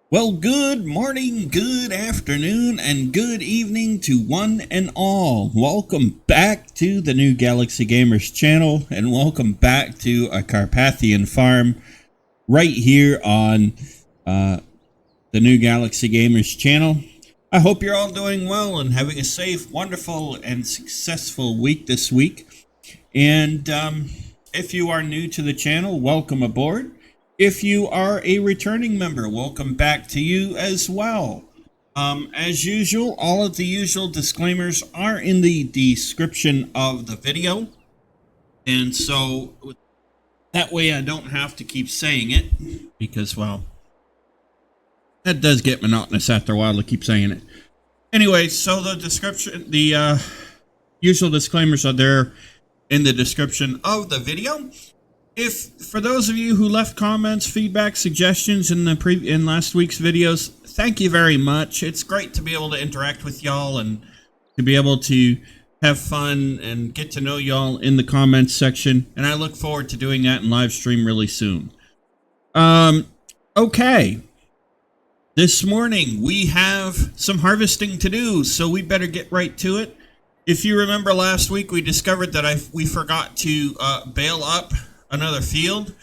Well, good morning, good afternoon, and good evening to one and all. Welcome back to the New Galaxy Gamers channel, and welcome back to a Carpathian farm right here on the New Galaxy Gamers channel. I hope you're all doing well and having a safe, wonderful, and successful week this week. And if you are new to the channel, welcome aboard. If you are a returning member, welcome back to you as well. As usual, all of the usual disclaimers are in the description of the video. And so that way I don't have to keep saying it because, well, that does get monotonous after a while to keep saying it. Anyway, so the description, the usual disclaimers are there in the description of the video. If for those of you who left comments, feedback, suggestions in last week's videos, thank you very much. It's great to be able to interact with y'all and to be able to have fun and get to know y'all in the comments section. And I look forward to doing that in live stream really soon. Okay. This morning we have some harvesting to do, so we better get right to it. If you remember last week, we discovered that we forgot to bale up another field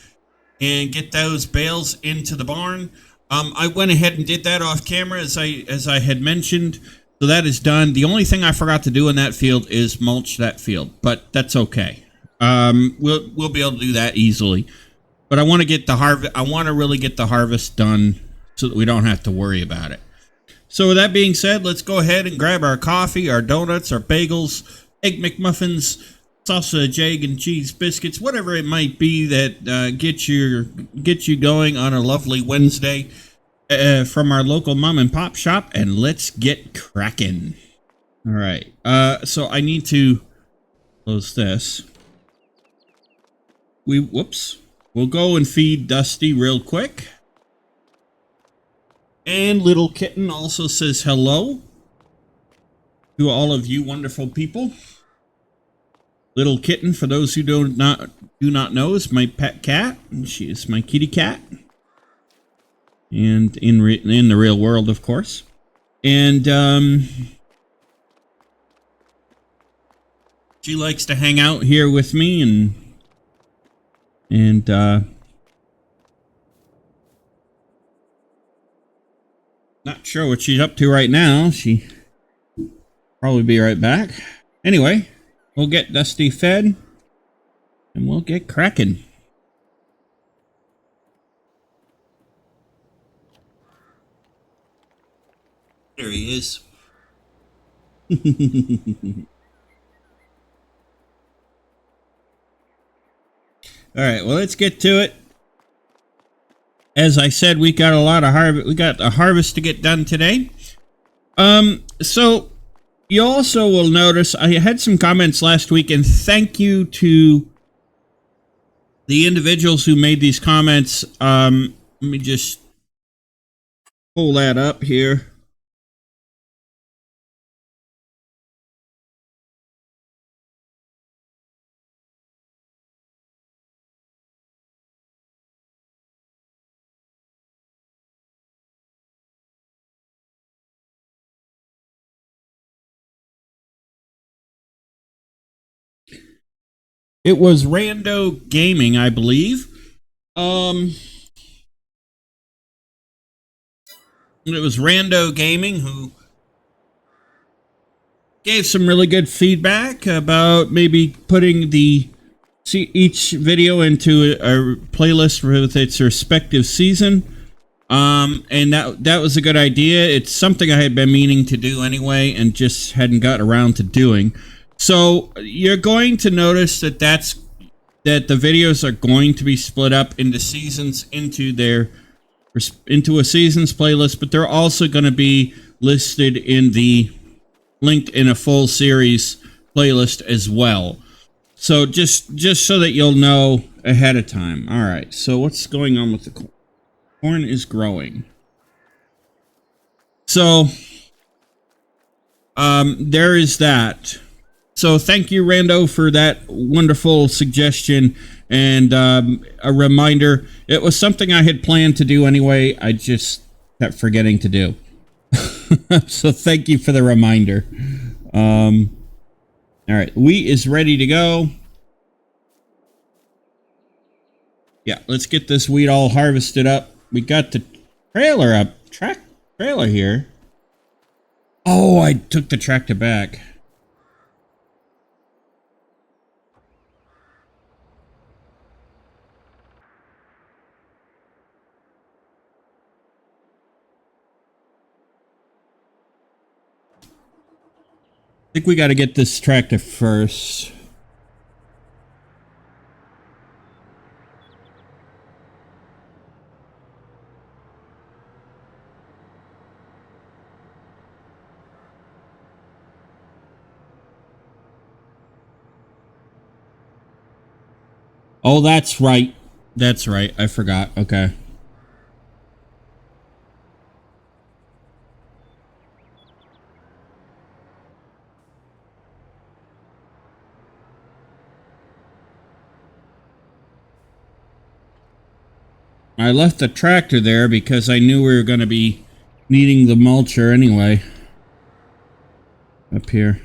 and get those bales into the barn. I went ahead and did that off camera as I had mentioned, so that is done. The only thing I forgot to do in that field is mulch that field, but that's okay. We'll be able to do that easily. But I want to get the harvest. I want to really get the harvest done so that we don't have to worry about it. So with that being said, let's go ahead and grab our coffee, our donuts, our bagels, egg McMuffins, sausage, egg, and cheese biscuits, whatever it might be that get you going on a lovely Wednesday from our local mom and pop shop, and let's get cracking. All right. So I need to close this. We'll go and feed Dusty real quick. And Little Kitten also says hello to all of you wonderful people. Little Kitten, for those who do not know, is my pet cat. She is my kitty cat, and in the real world, of course. And she likes to hang out here with me, and not sure what she's up to right now. She probably be right back. Anyway. We'll get Dusty fed, and we'll get cracking. There he is. All right, well, let's get to it. As I said, we got a lot of harvest. We got a harvest to get done today. So you also will notice I had some comments last week, and thank you to the individuals who made these comments. Let me just pull that up here. It was Rando Gaming, I believe. It was Rando Gaming who gave some really good feedback about maybe putting each video into a playlist with its respective season. And that was a good idea. It's something I had been meaning to do anyway and just hadn't got around to doing. So you're going to notice that the videos are going to be split up into seasons into a seasons playlist, but they're also going to be listed linked in a full series playlist as well. So just so that you'll know ahead of time. All right. So what's going on with the corn? Corn is growing. So there is that. So thank you, Rando, for that wonderful suggestion and a reminder. It was something I had planned to do anyway. I just kept forgetting to do. So thank you for the reminder. All right, wheat is ready to go. Yeah, let's get this wheat all harvested up. We got the trailer up, trailer here. Oh, I took the tractor back. I think we got to get this tractor first. Oh, that's right. That's right. I forgot. Okay. I left the tractor there because I knew we were going to be needing the mulcher anyway. Up here.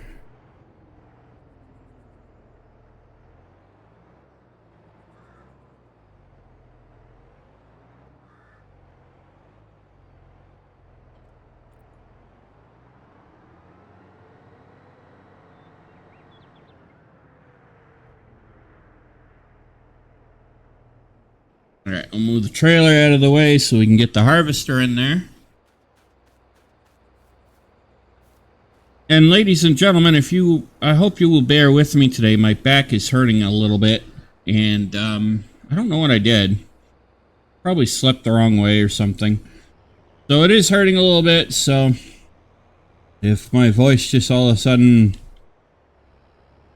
Alright, I'll move the trailer out of the way so we can get the harvester in there. And ladies and gentlemen, I hope you will bear with me today. My back is hurting a little bit, and I don't know what I did. Probably slept the wrong way or something. So it is hurting a little bit, so if my voice just all of a sudden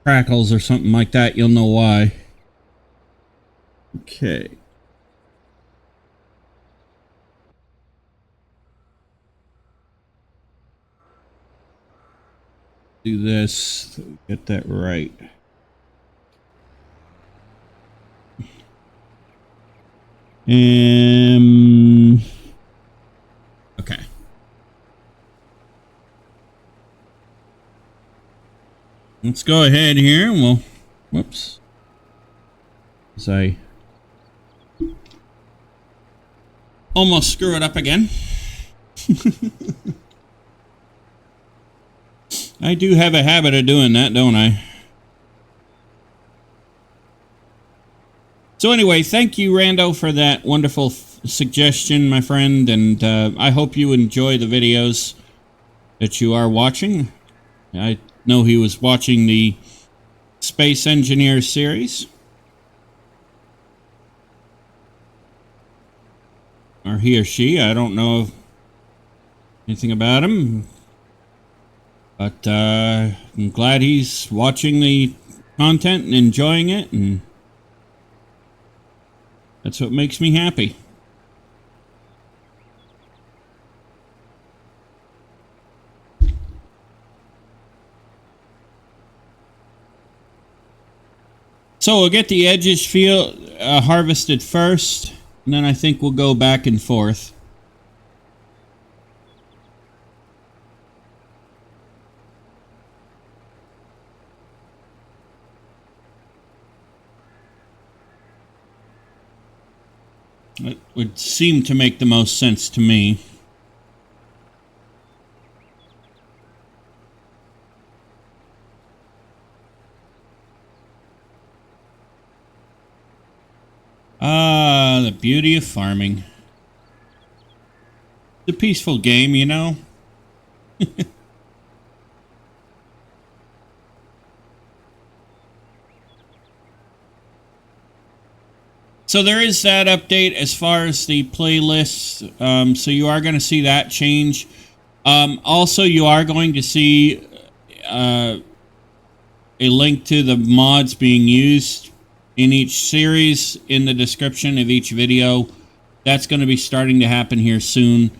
crackles or something like that, you'll know why. Okay. Do this, get that right. Okay. Let's go ahead here and we'll, whoops. As I almost screw it up again. I do have a habit of doing that, don't I? So anyway, thank you, Rando, for that wonderful suggestion, my friend, and I hope you enjoy the videos that you are watching. I know he was watching the Space Engineer series. Or he or she, I don't know anything about him. But I'm glad he's watching the content and enjoying it, and that's what makes me happy. So we'll get the edges harvested first, and then I think we'll go back and forth. It would seem to make the most sense to me. Ah, the beauty of farming. It's a peaceful game, you know? So there is that update as far as the playlist. So you are going to see that change. Also, you are going to see a link to the mods being used in each series in the description of each video. That's going to be starting to happen here soon.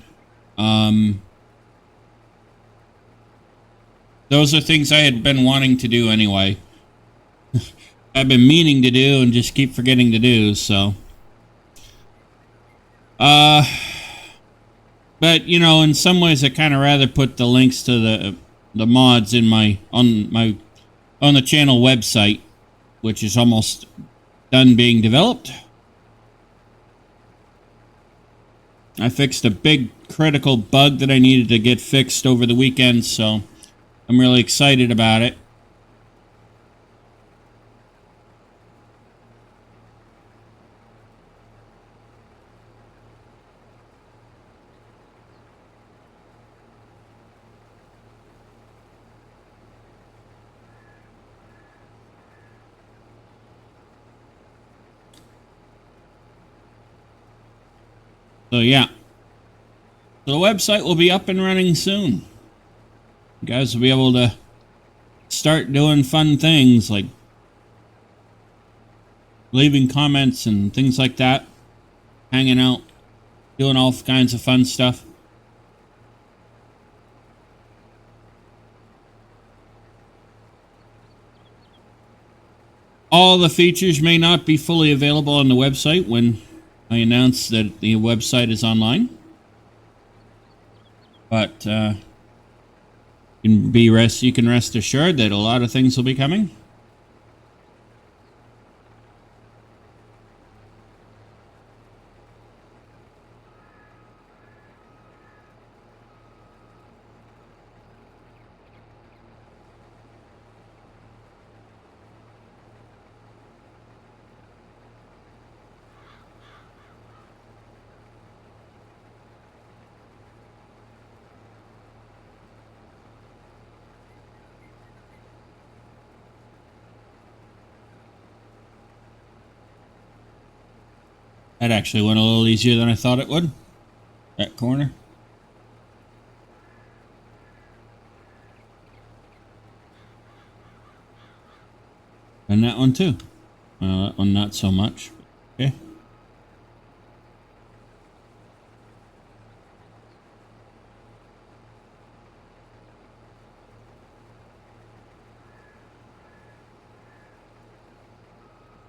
those are things I had been wanting to do anyway. I've been meaning to do and just keep forgetting to do, so. But, you know, in some ways I kind of rather put the links to the mods in on the channel website, which is almost done being developed. I fixed a big critical bug that I needed to get fixed over the weekend, so I'm really excited about it. So yeah, the website will be up and running soon. You guys will be able to start doing fun things like leaving comments and things like that, hanging out, doing all kinds of fun stuff. All the features may not be fully available on the website when I announce that the website is online. But you can rest assured that a lot of things will be coming. That actually went a little easier than I thought it would. That corner. And that one too. Well, that one not so much. Okay.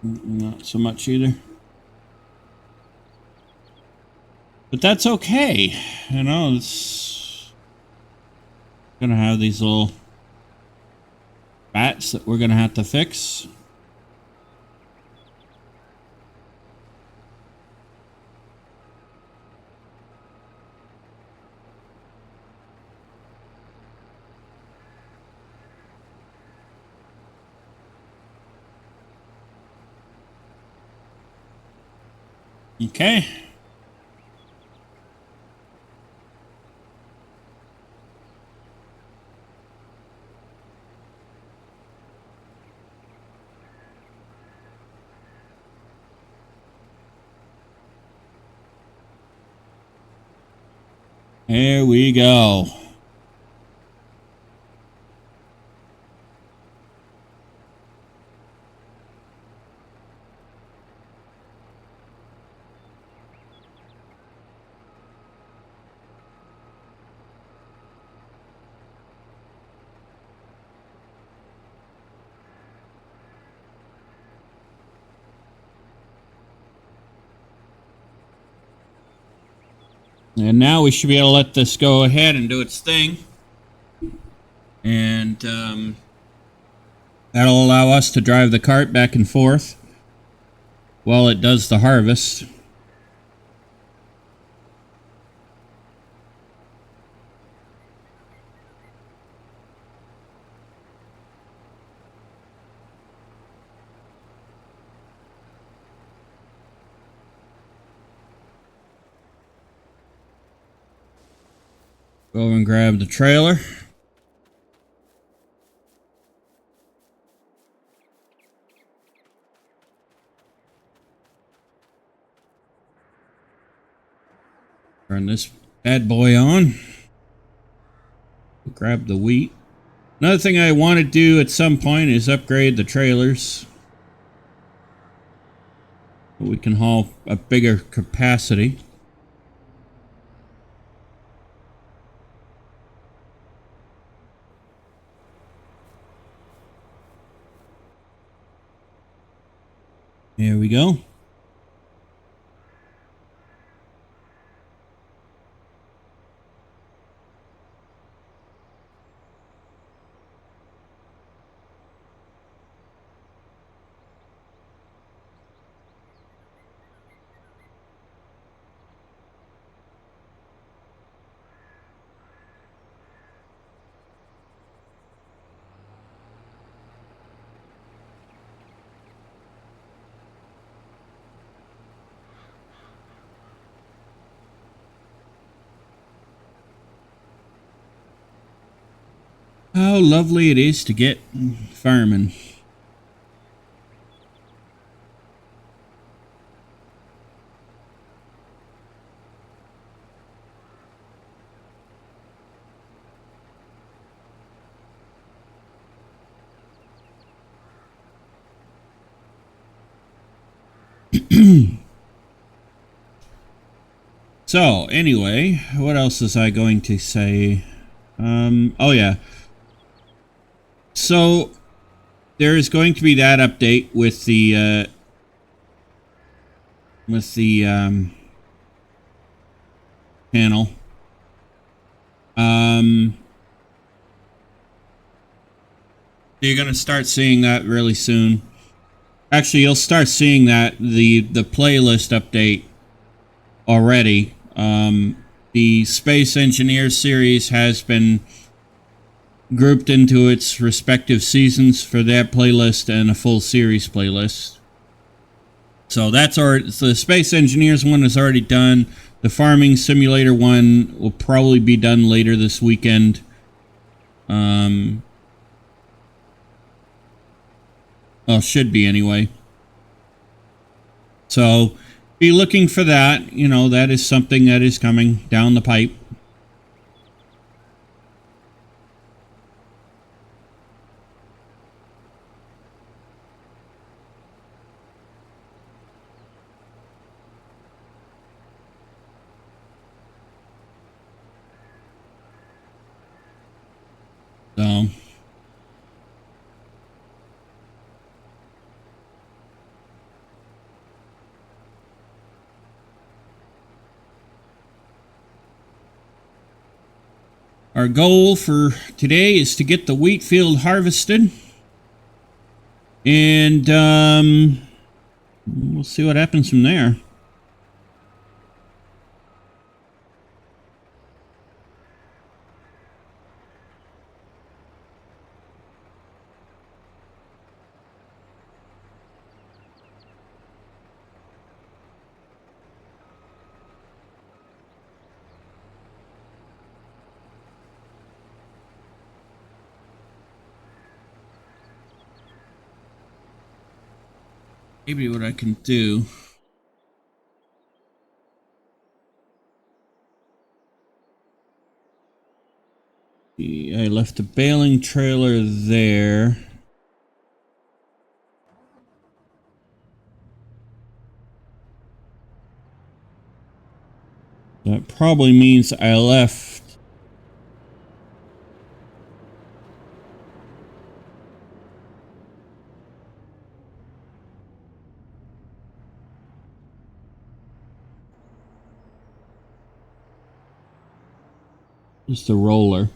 Not so much either. But that's okay. You know, it's gonna have these little bats that we're gonna have to fix. Okay. There we go. And now we should be able to let this go ahead and do its thing. And that'll allow us to drive the cart back and forth while it does the harvest. Go and grab the trailer. Turn this bad boy on. Grab the wheat. Another thing I want to do at some point is upgrade the trailers. So we can haul a bigger capacity. Here we go. How lovely it is to get farming. So, anyway, what else was I going to say? Oh yeah. So, there is going to be that update with the panel. You're going to start seeing that really soon. Actually, you'll start seeing that the playlist update already. The Space Engineers series has been grouped into its respective seasons for that playlist and a full series playlist. So that's already, so the Space Engineers one is already done. The Farming Simulator one will probably be done later this weekend. Well, should be anyway. So be looking for that. You know, that is something that is coming down the pipe. So our goal for today is to get the wheat field harvested. And we'll see what happens from there. Maybe what I can do. I left a baling trailer there. That probably means I left just a roller.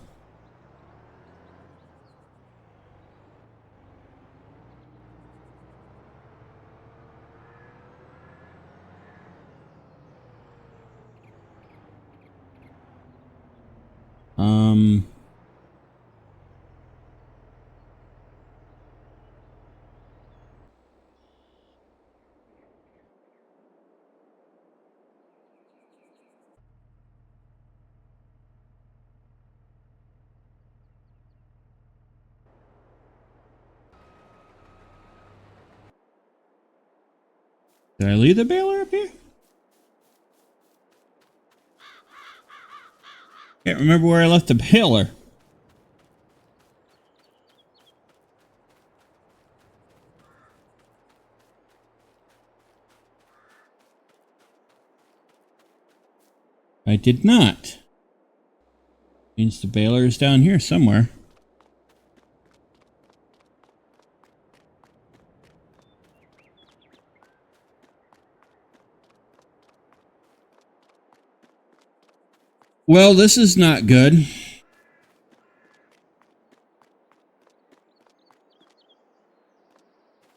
Did I leave the baler up here? Can't remember where I left the baler. I did not. Means the baler is down here somewhere. Well, this is not good.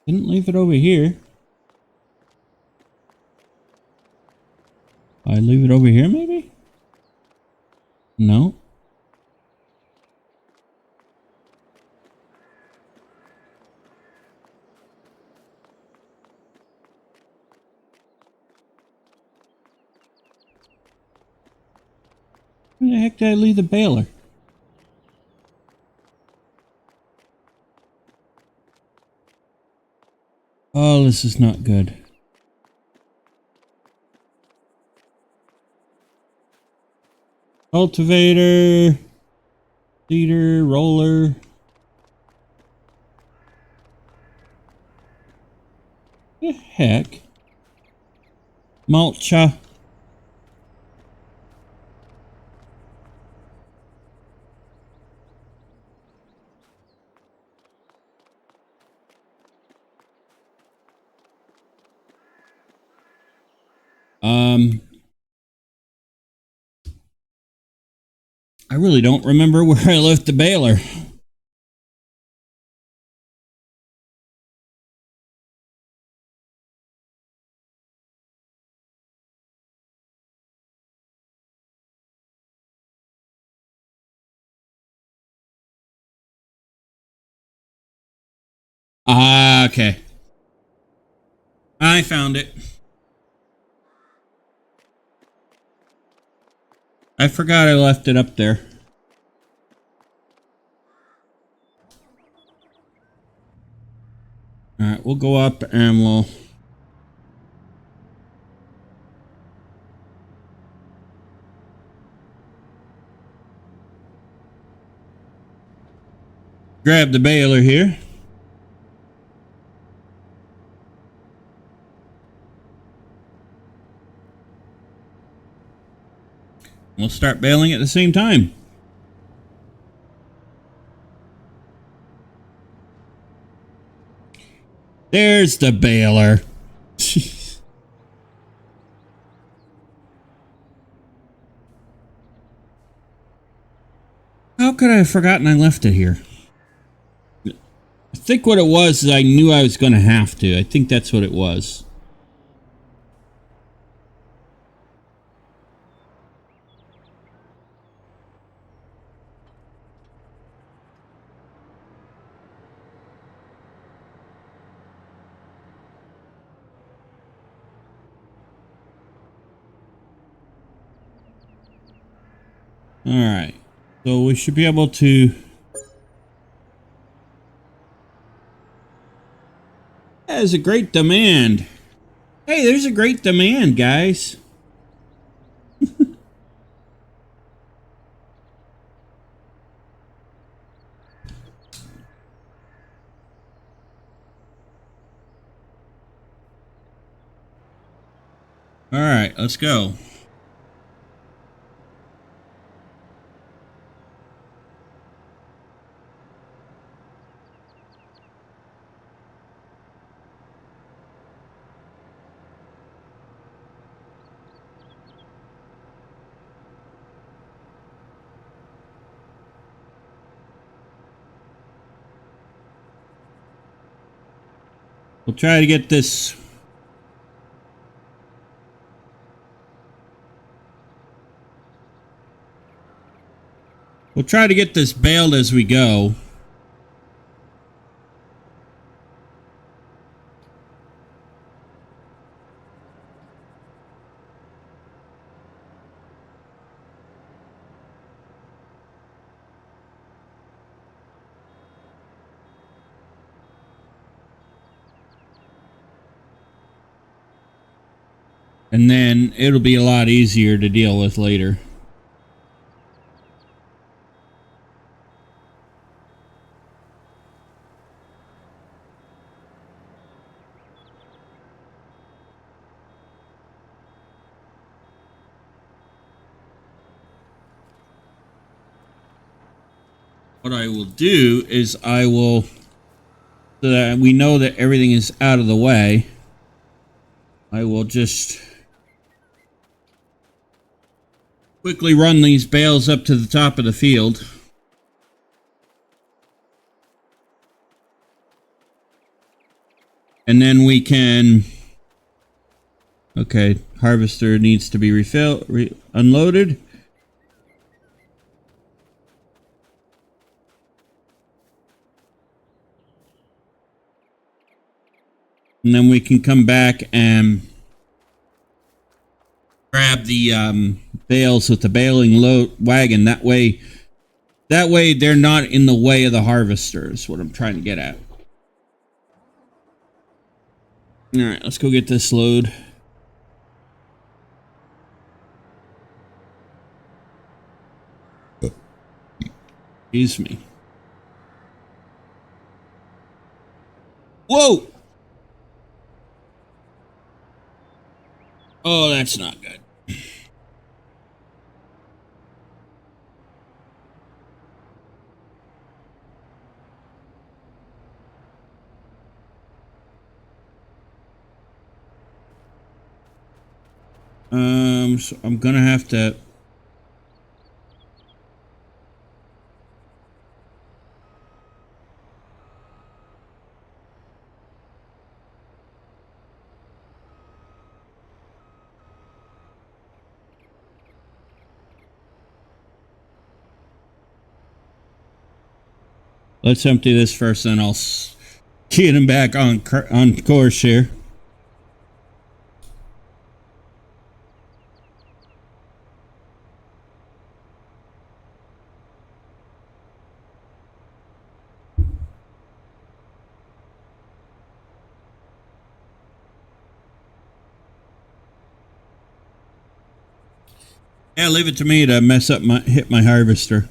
Didn't leave it over here. I leave it over here, maybe? No. Where the heck did I leave the baler? Oh, this is not good. Cultivator, seeder, roller. The heck? Mulcher. I really don't remember where I left the baler. Ah, okay. I found it. I forgot I left it up there. Alright, we'll go up and we'll grab the baler here. We'll start baling at the same time. There's the baler. How could I have forgotten I left it here? I think what it was is I knew I was going to have to. I think that's what it was. Alright. So we should be able to... There's a great demand. Hey, there's a great demand, guys. Alright, let's go. We'll try to get this... We'll try to get this baled as we go. And then it'll be a lot easier to deal with later. What I will do is I will, so that we know that everything is out of the way, I will just quickly run these bales up to the top of the field. And then we can... Okay, harvester needs to be unloaded. And then we can come back and grab the bales with the baling wagon. That way they're not in the way of the harvester is what I'm trying to get at. All right, let's go get this load. Excuse me. Whoa! Oh, that's not good. So I'm gonna have to... Let's empty this first, then I'll get him back on course here. Yeah, leave it to me to hit my harvester.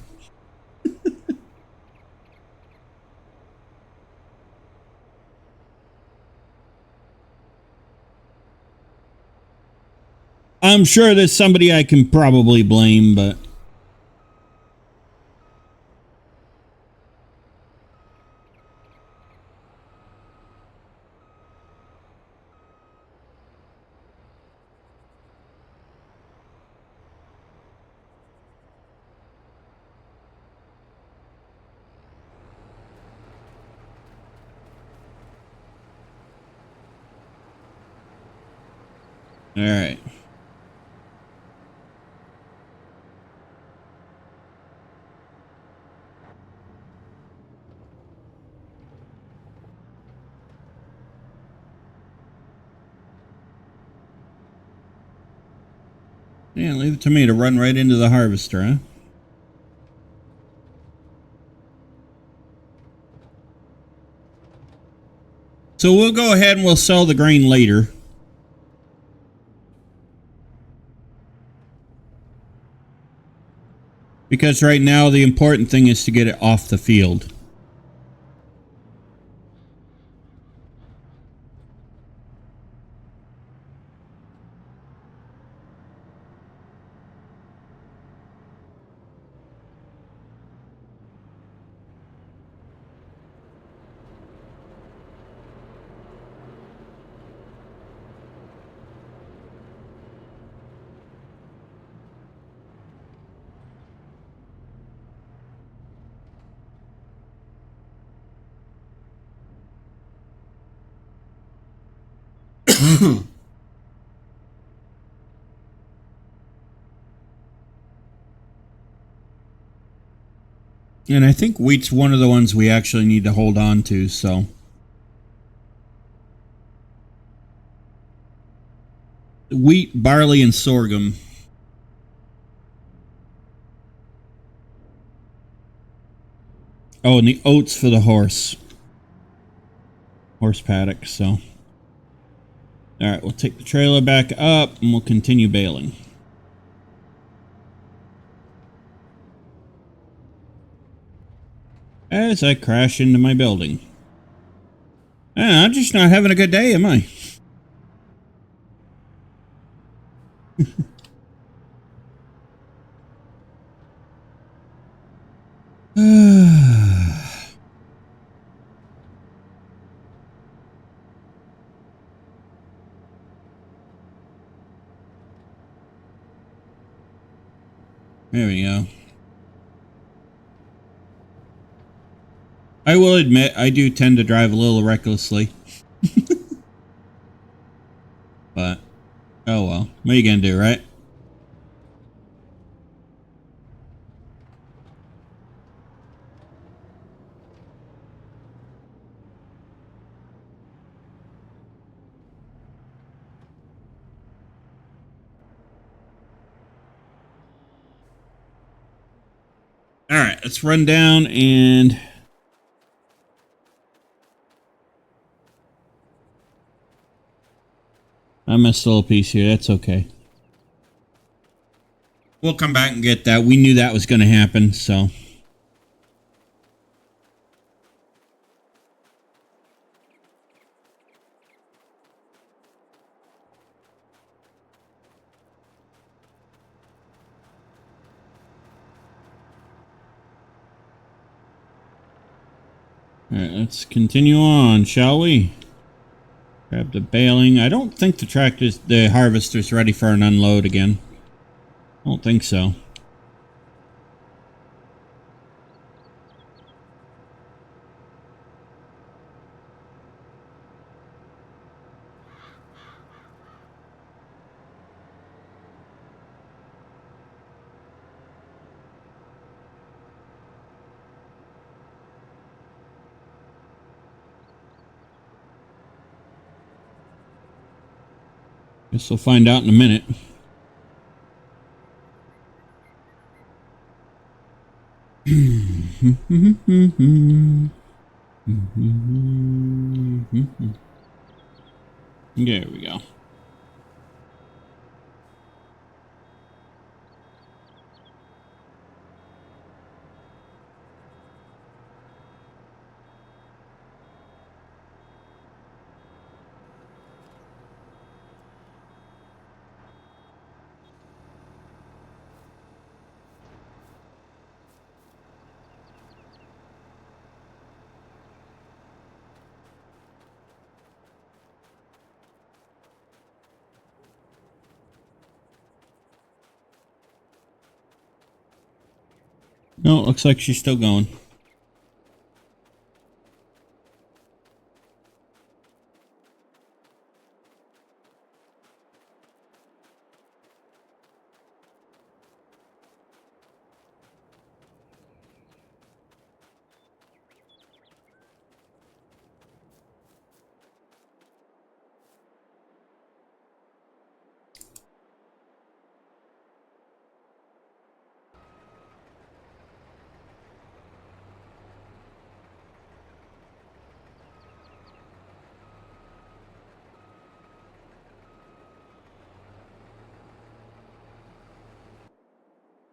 I'm sure there's somebody I can probably blame, but... All right. Yeah, leave it to me to run right into the harvester, huh? So we'll go ahead and we'll sell the grain later. Because right now the important thing is to get it off the field. And I think wheat's one of the ones we actually need to hold on to, so... Wheat, barley, and sorghum. Oh, and the oats for the horse paddock, so... Alright, we'll take the trailer back up, and we'll continue baling. As I crash into my building. I'm just not having a good day, am I? There we go. I will admit, I do tend to drive a little recklessly. But, oh well. What are you gonna do, right? Alright, let's run down and... I missed a little piece here. That's okay. We'll come back and get that. We knew that was going to happen, so... Alright, let's continue on, shall we? Grab the baling. I don't think the harvester's ready for an unload again. I don't think so. Guess we'll find out in a minute. There we go. No, it looks like she's still going.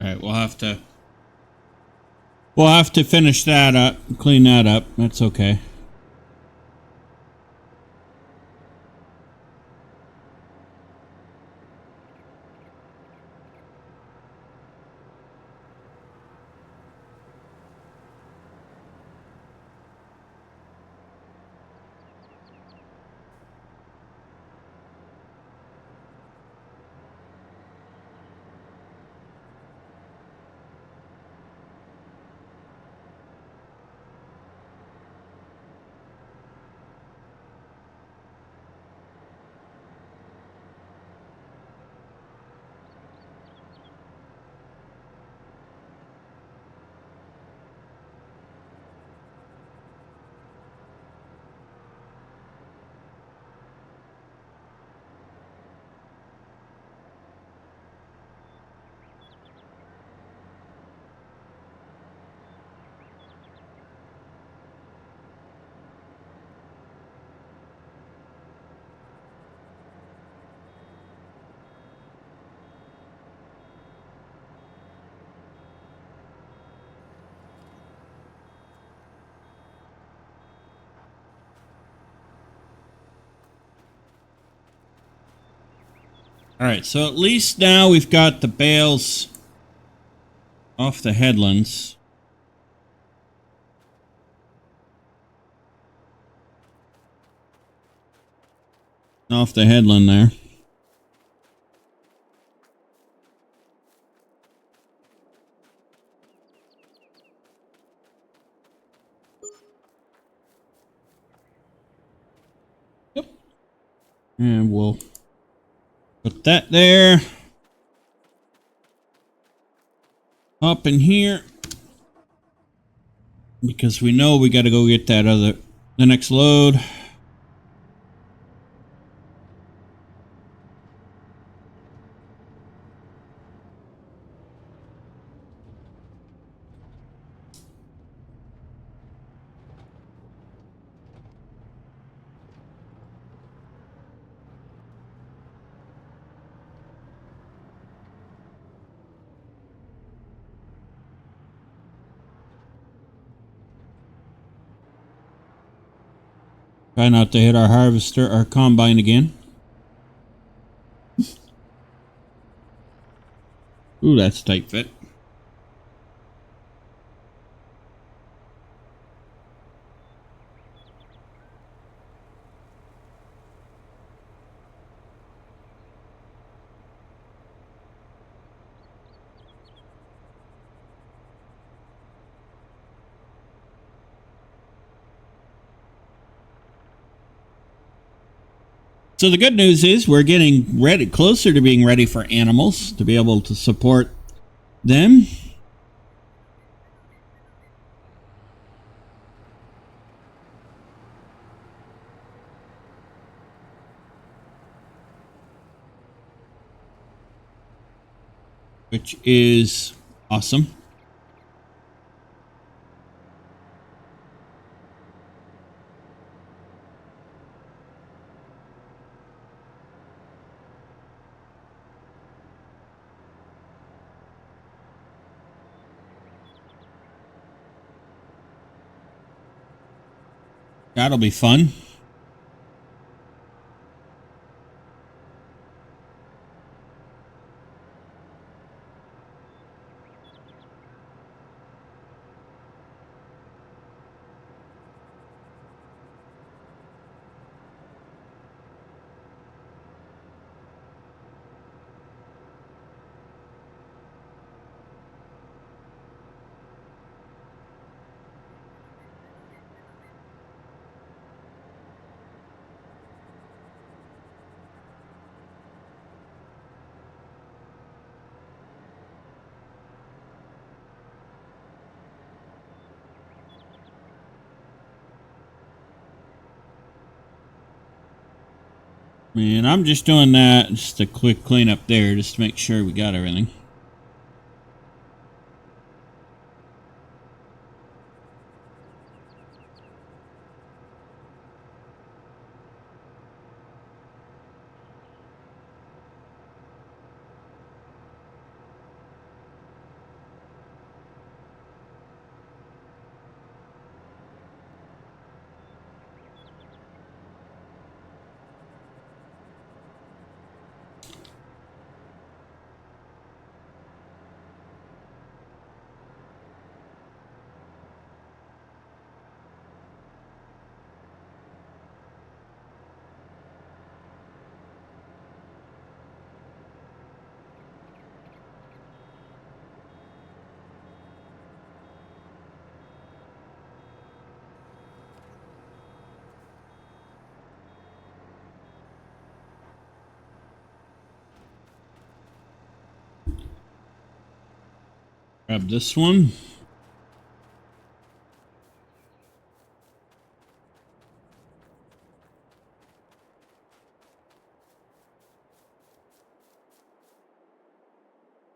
Alright, we'll have to finish that up, clean that up. That's okay. Alright, so at least now we've got the bales off the headlands. Off the headland there. And we'll put that there. Up in here. Because we know we got to go get the next load. Try not to hit our harvester, our combine again. Ooh, that's tight fit. So the good news is we're getting ready, closer to being ready for animals to be able to support them. Which is awesome. That'll be fun. And I'm just doing that, just a quick cleanup there, just to make sure we got everything. Grab this one.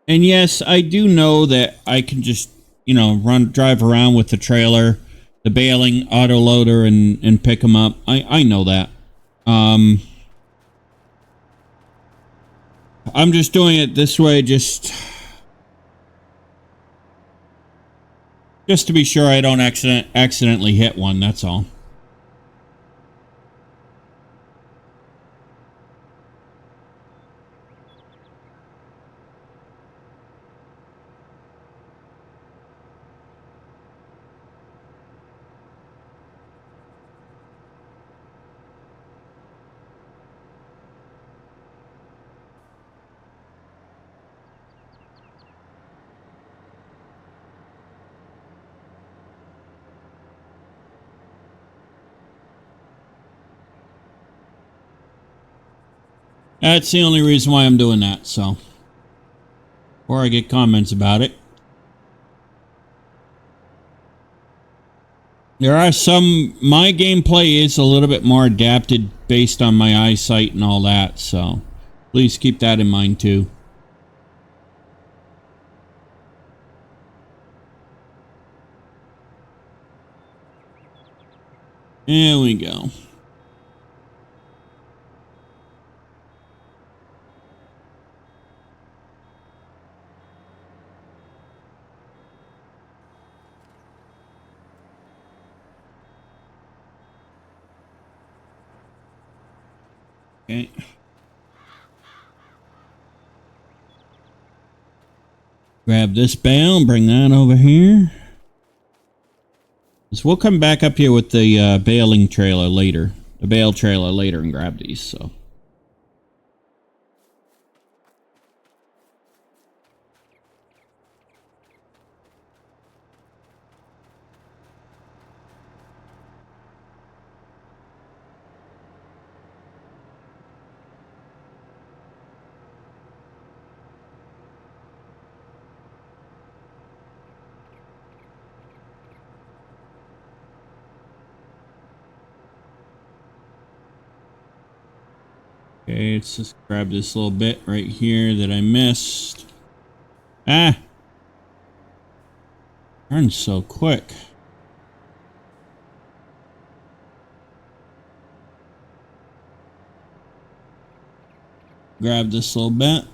And yes, I do know that I can just, drive around with the trailer, the baling auto loader, and pick them up. I know that. I'm just doing it this way, just to be sure I don't accidentally hit one. That's all. That's the only reason why I'm doing that, so. Before I get comments about it. There are some, my gameplay is a little bit more adapted based on my eyesight and all that, so please keep that in mind too. There we go. Okay. Grab this bale and bring that over here. So we'll come back up here with the baling trailer later. The bale trailer later and grab these, so. Okay, let's just grab this little bit right here that I missed. Ah! Turns so quick. Grab this little bit.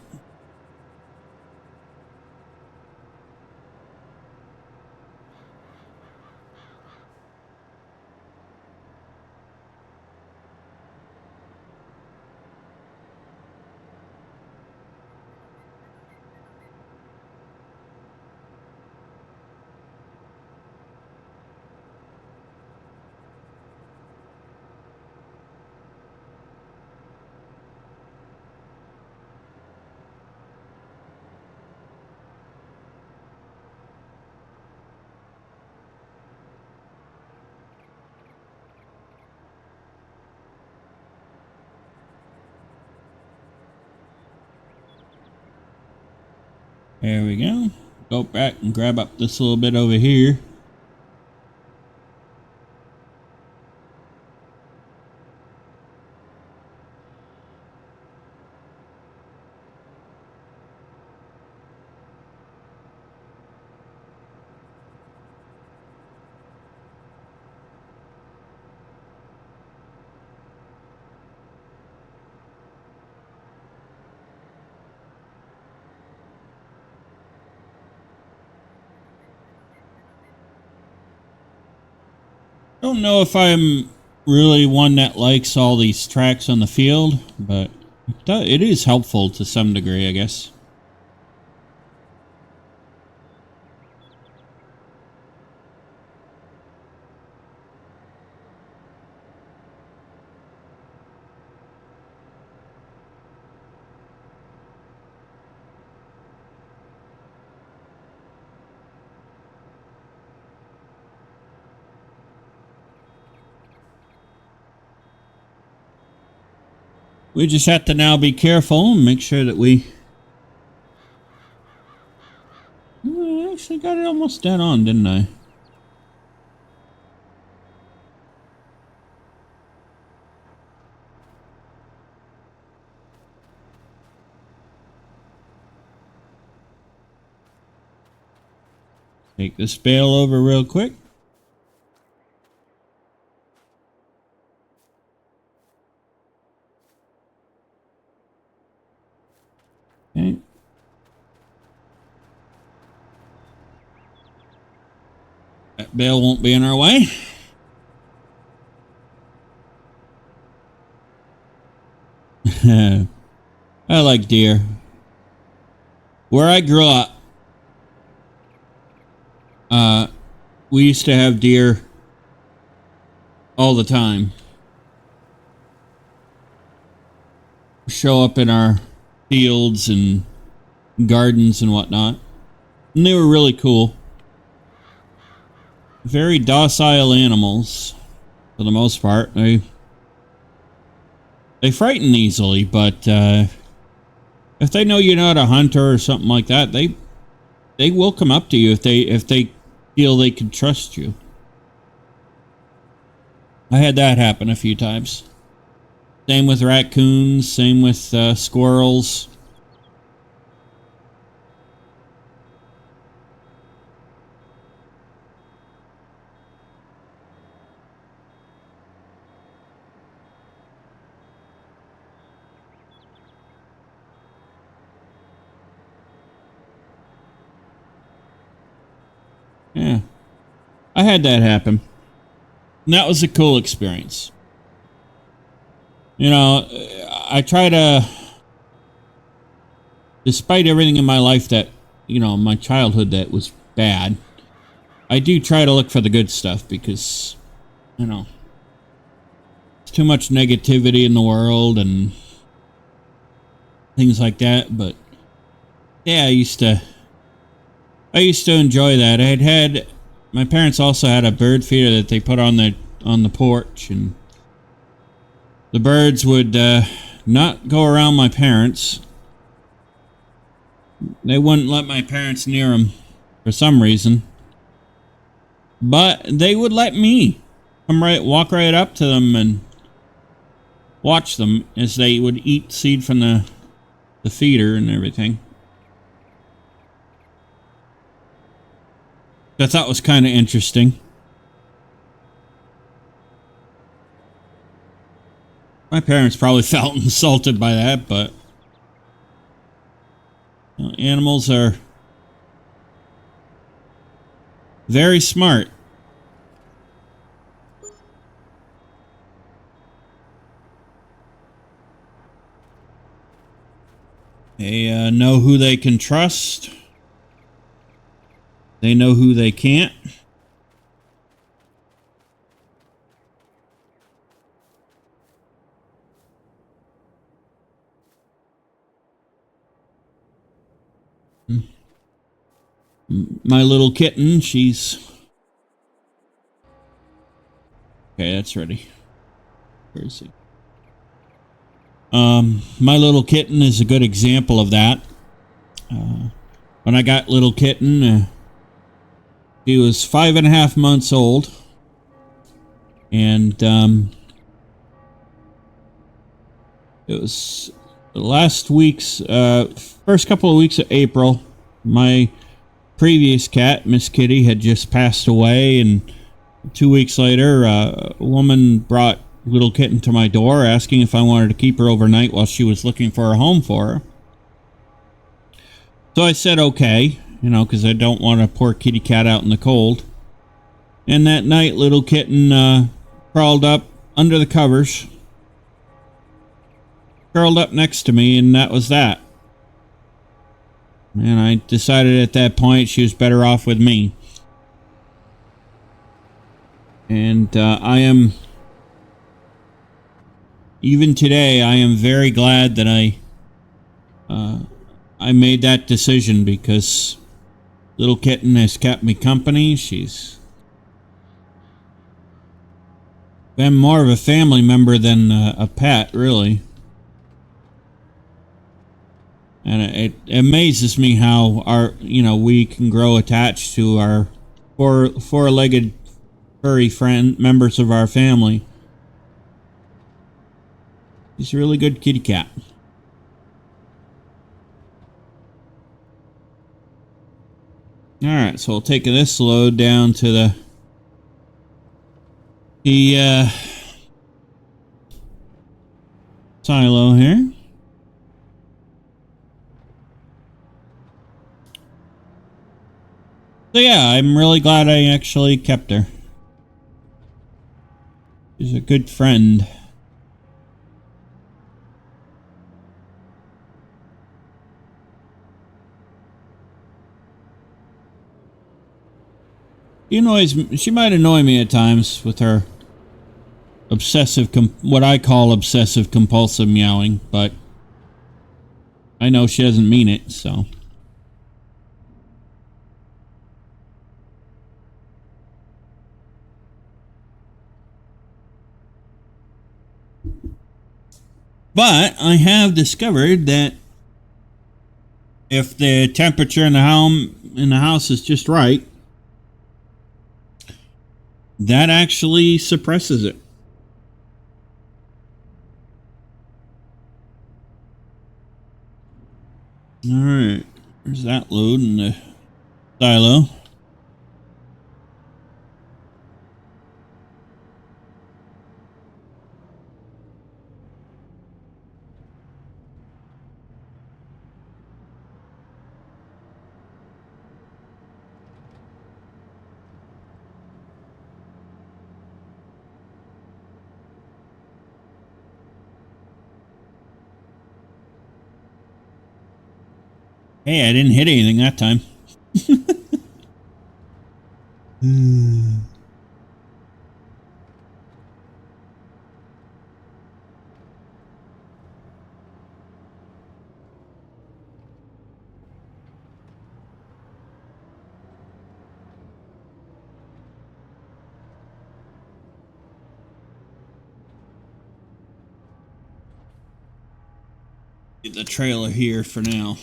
There we go. Go back and grab up this little bit over here. Don't know if I'm really one that likes all these tracks on the field, but it is helpful to some degree, I guess. We just have to now be careful and make sure that we actually got it almost dead on, didn't I? Take this bale over real quick. Okay. That bale won't be in our way. I like deer. Where I grew up, we used to have deer all the time. Show up in our fields and gardens and whatnot. And they were really cool. Very docile animals, for the most part. They they frighten easily, but if they know you're not a hunter or something like that, they will come up to you if they feel they can trust you. I had that happen a few times. Same with raccoons, same with squirrels. Yeah, I had that happen. And that was a cool experience. You know, I try to, despite everything in my life that, you know, my childhood that was bad, I do try to look for the good stuff because, you know, there's too much negativity in the world and things like that. But yeah, I used to enjoy that. My parents also had a bird feeder that they put on the porch, and the birds would not go around my parents. They wouldn't let my parents near them for some reason, but they would let me walk right up to them and watch them as they would eat seed from the feeder and everything. I thought was kind of interesting. My parents probably felt insulted by that, but you know, animals are very smart. They know who they can trust. They know who they can't. My little kitten, she's... Okay, that's ready. Where is he? My little kitten is a good example of that. When I got little kitten, she was 5.5 months old. And it was the last week's, first couple of weeks of April. My previous cat, Miss Kitty, had just passed away, and 2 weeks later, a woman brought little kitten to my door asking if I wanted to keep her overnight while she was looking for a home for her. So I said okay, you know, because I don't want a poor kitty cat out in the cold. And that night, little kitten crawled up under the covers, curled up next to me, and that was that. And I decided at that point she was better off with me. And even today, I am very glad that I made that decision, because little kitten has kept me company. She's been more of a family member than a pet, really. And it amazes me how we can grow attached to our four-legged furry friend members of our family. He's a really good kitty cat. Alright, so we'll take this load down to the silo here. So yeah, I'm really glad I actually kept her. She's a good friend. She might annoy me at times with her what I call obsessive compulsive meowing, but I know she doesn't mean it, so. But I have discovered that if the temperature in the house is just right, that actually suppresses it. All right, there's that load in the silo. Hey, I didn't hit anything that time. Get the trailer here for now.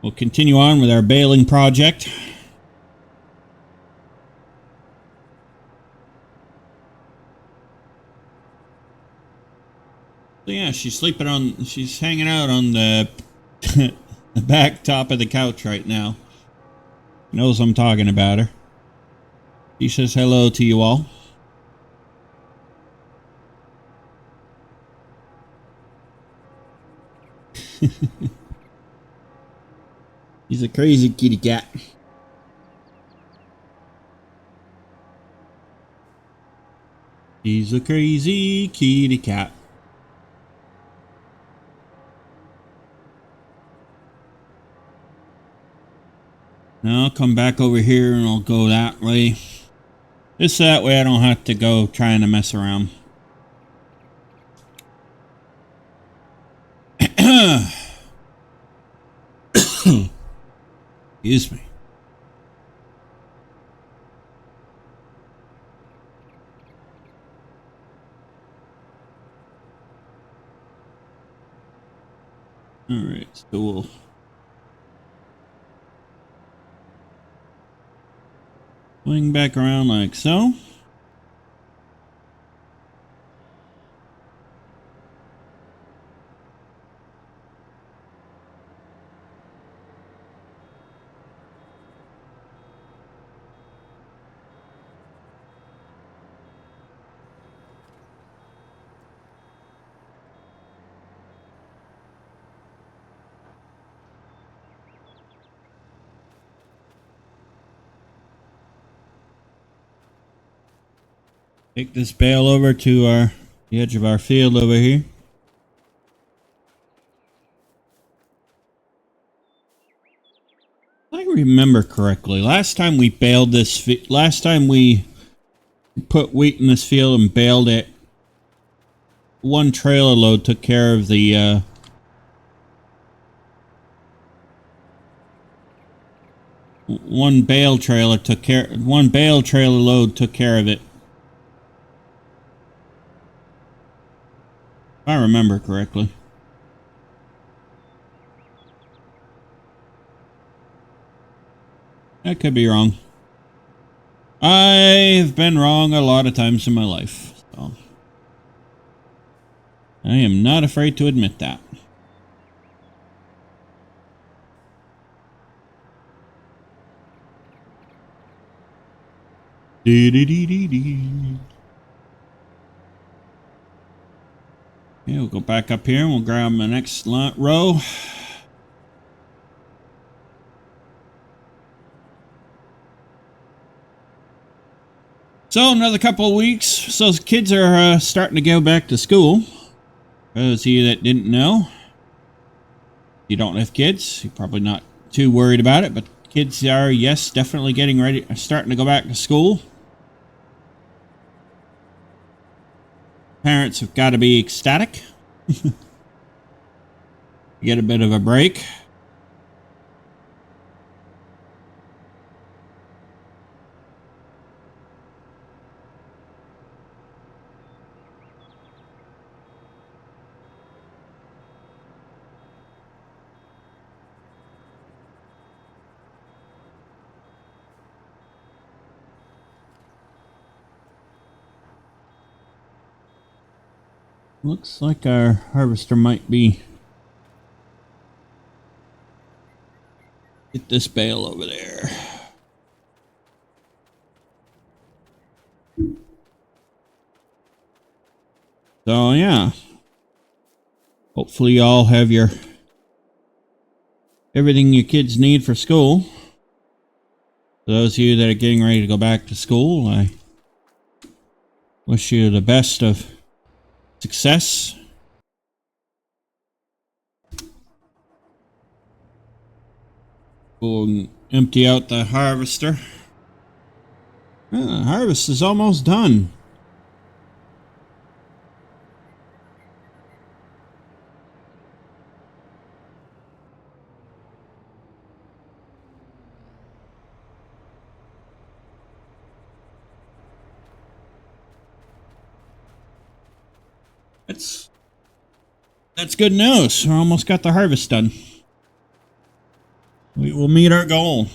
We'll continue on with our baling project. So yeah, she's hanging out on the, the back top of the couch right now. Knows I'm talking about her. She says hello to you all. He's a crazy kitty cat. He's a crazy kitty cat. Now I'll come back over here and I'll go that way. Just that way I don't have to go trying to mess around. Excuse me. Alright, so we'll swing back around like so. Take this bale over to the edge of our field over here. If I remember correctly, last time we put wheat in this field and baled it, one trailer load took care of the one bale trailer load took care of it. If I remember correctly. I could be wrong. I've been wrong a lot of times in my life, so I am not afraid to admit that. Dee-dee-dee-dee-dee. Okay, we'll go back up here and we'll grab my next row. So another couple of weeks. So kids are starting to go back to school. For those of you that didn't know, if you don't have kids, you're probably not too worried about it. But kids are, yes, definitely getting ready, starting to go back to school. Parents have got to be ecstatic. Get a bit of a break. Looks like our harvester might be... Get this bale over there. So yeah. Hopefully y'all have your... everything your kids need for school. For those of you that are getting ready to go back to school, I wish you the best of success. We'll empty out the harvester. The harvest is almost done. That's good news. We almost got the harvest done. We will meet our goal.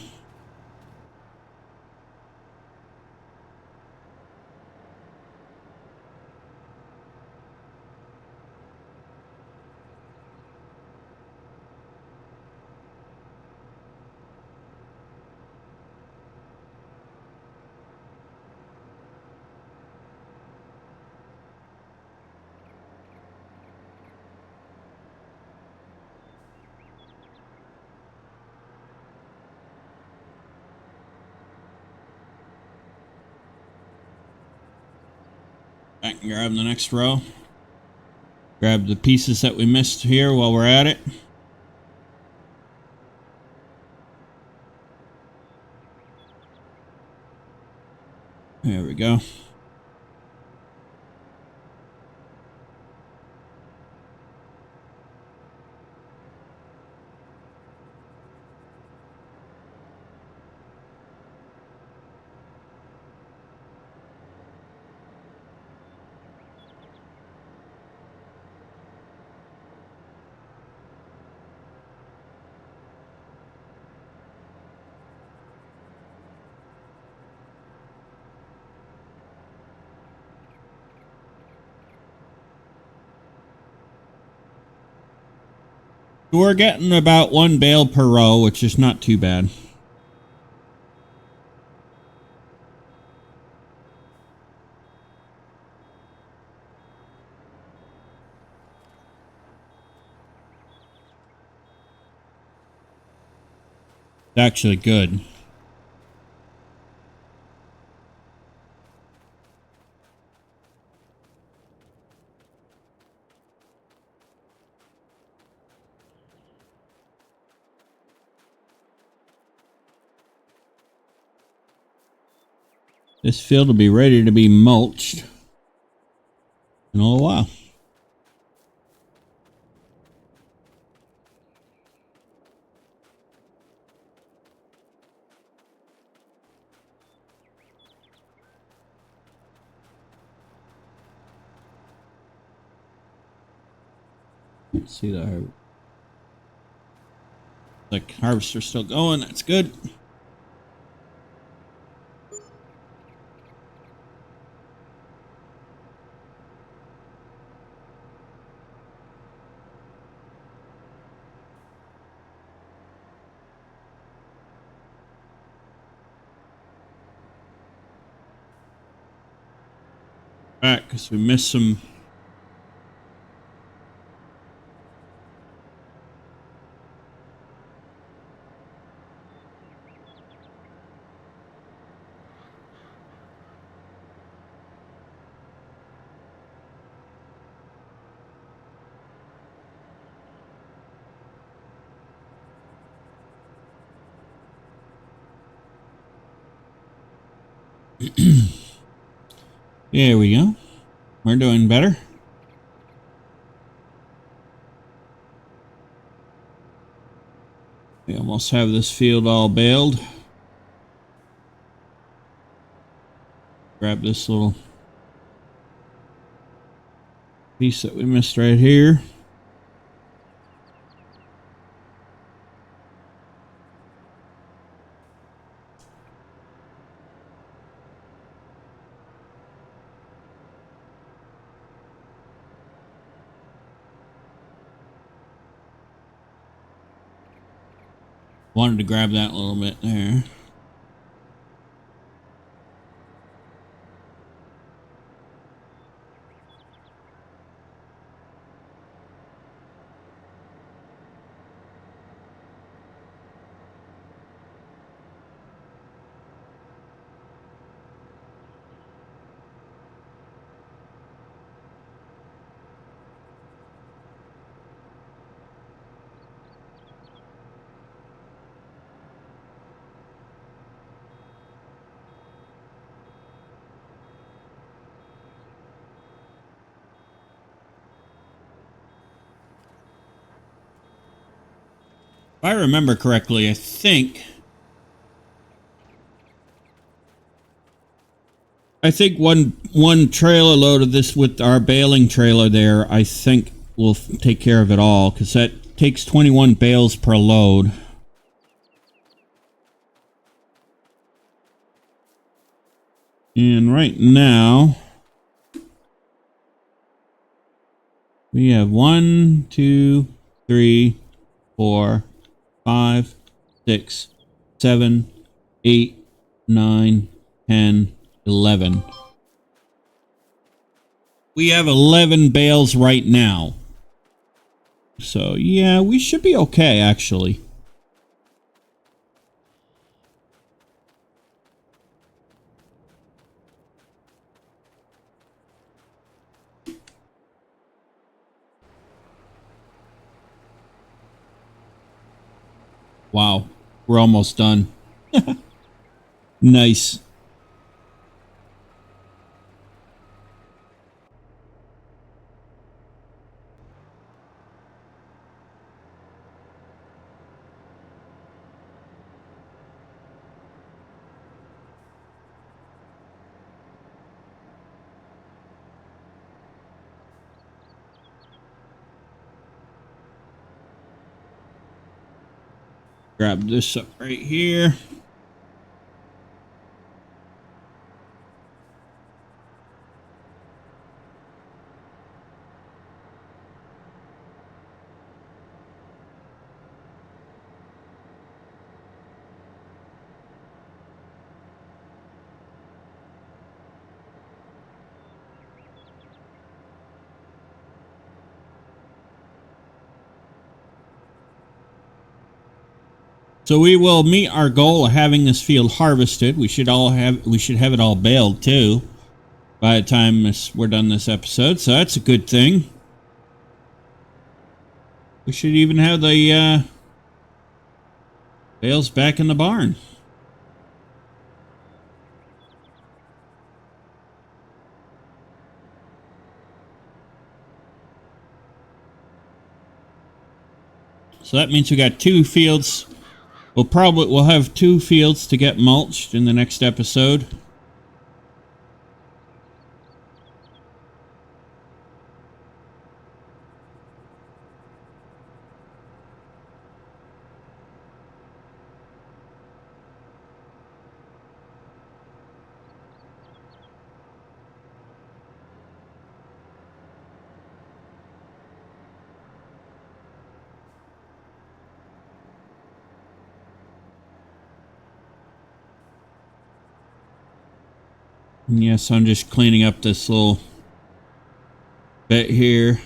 I can grab the next row. Grab the pieces that we missed here while we're at it. There we go. We're getting about 1 bale per row, which is not too bad. It's actually good. This field will be ready to be mulched in a little while. Let's see the harvester's still going. That's good. Back because we missed some. There we go. We're doing better. We almost have this field all baled. Grab this little piece that we missed right here. Wanted to grab that a little bit there. If I remember correctly, I think one trailer load of this with our baling trailer there, I think will take care of it all, because that takes 21 bales per load. And right now, we have 1, 2, 3, 4, 5, 6, 7, 8, 9, 10, 11. We have 11 bales right now. So, yeah, we should be okay, actually. Wow, we're almost done. Nice. Grab this up right here. So we will meet our goal of having this field harvested. We should have it all baled too by the time we're done this episode. So that's a good thing. We should even have the bales back in the barn. So that means we got 2 fields. We'll have 2 fields to get mulched in the next episode. And yes, I'm just cleaning up this little bit here.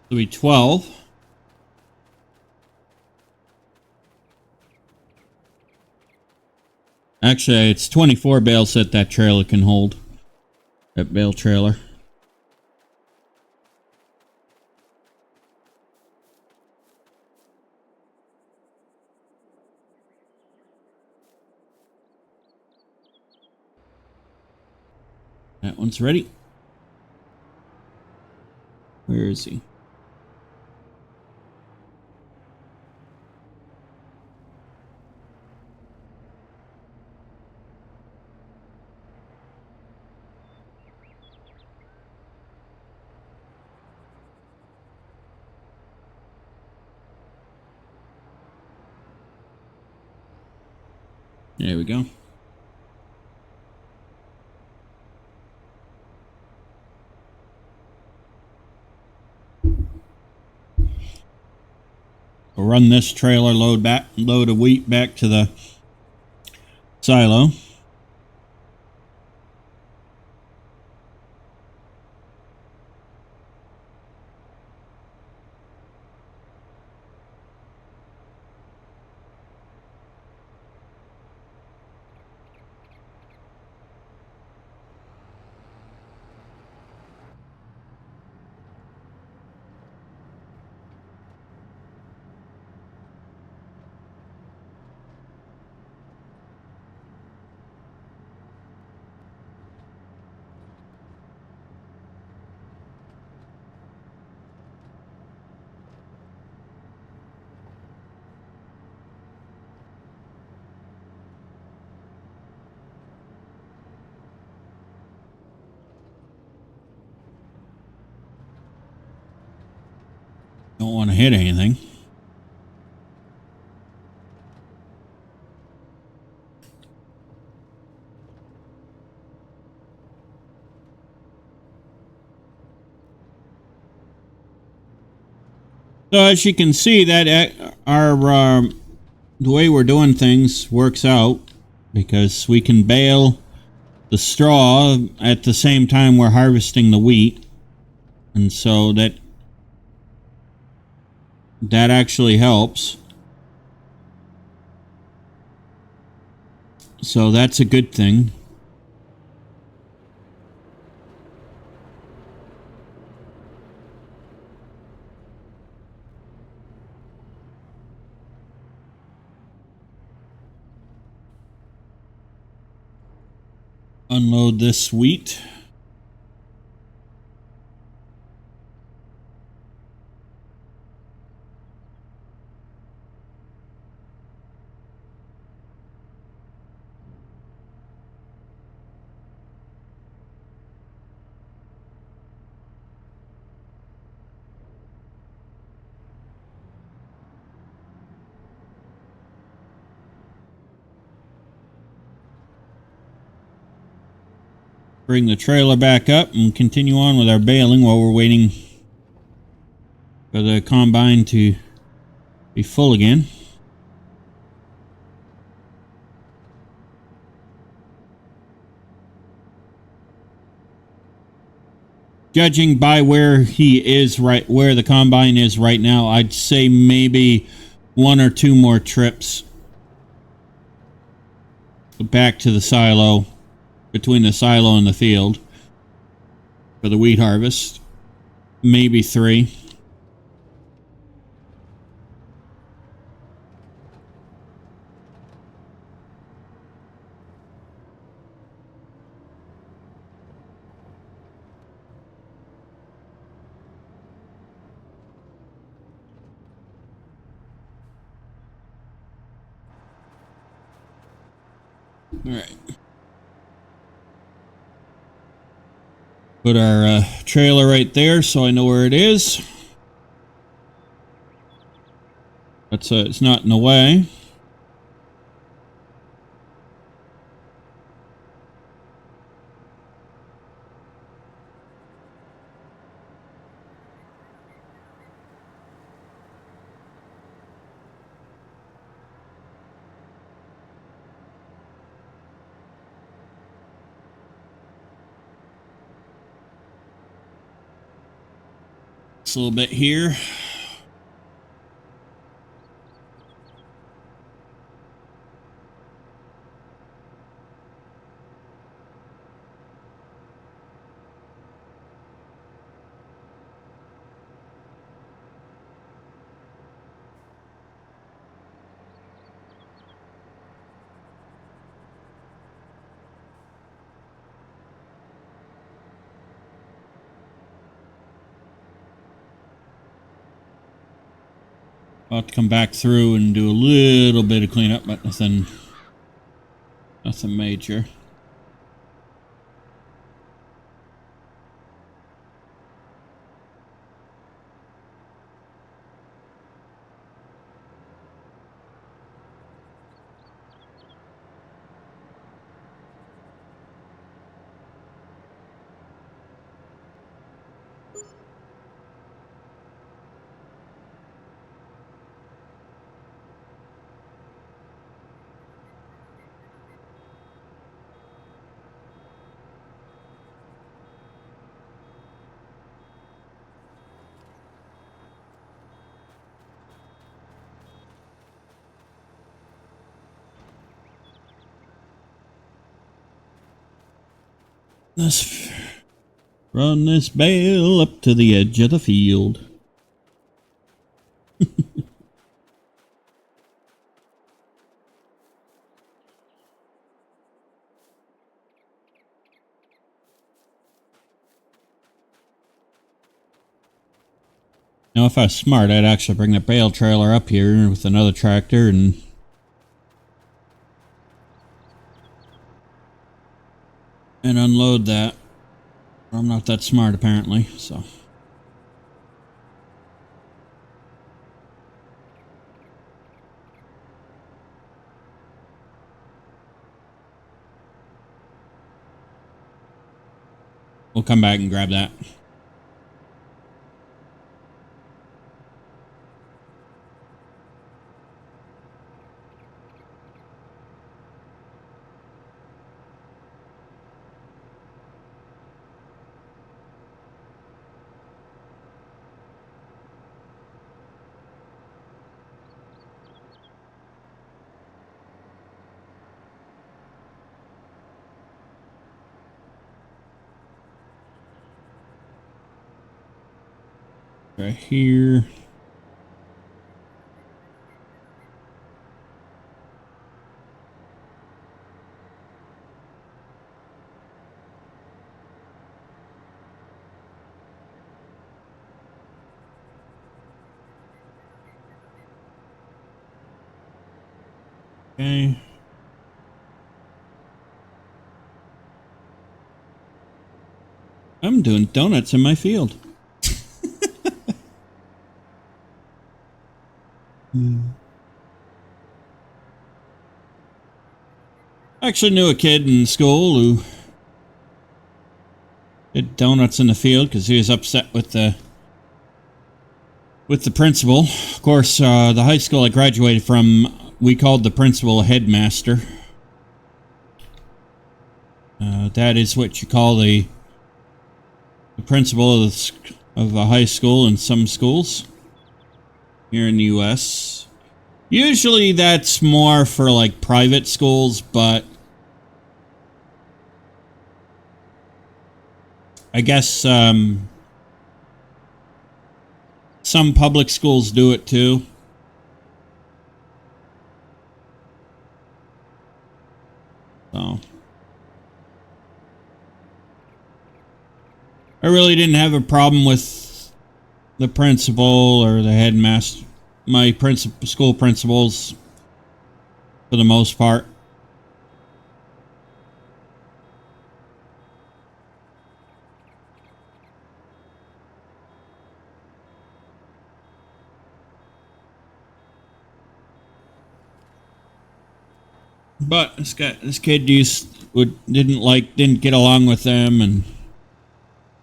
It'll be 12. Actually, it's 24 bales that trailer can hold. That bale trailer. That one's ready. Where is he? There we go. We'll run this trailer load of wheat back to the silo. Don't want to hit anything. So as you can see, that our the way we're doing things works out, because we can bale the straw at the same time we're harvesting the wheat, and so that actually helps. So that's a good thing. Unload this wheat. Bring the trailer back up and continue on with our baling while we're waiting for the combine to be full again. Judging by where where the combine is right now, I'd say maybe 1 or 2 more trips back to the silo, between the silo and the field for the wheat harvest. Maybe 3. All right. Put our trailer right there so I know where it is. But it's not in the way. A little bit here. I'll have to come back through and do a little bit of cleanup, but nothing major. Let's run this bale up to the edge of the field. Now, if I was smart, I'd actually bring the bale trailer up here with another tractor and unload that. I'm not that smart, apparently, so. We'll come back and grab that. Right here. Okay. I'm doing donuts in my field. I actually knew a kid in school who did donuts in the field because he was upset with the principal. Of course, the high school I graduated from, we called the principal a headmaster. That is what you call the principal of a high school in some schools here in the U.S. Usually that's more for like private schools, but I guess some public schools do it too. So I really didn't have a problem with the principal or the headmaster, my school principals, for the most part. But this kid didn't get along with them, and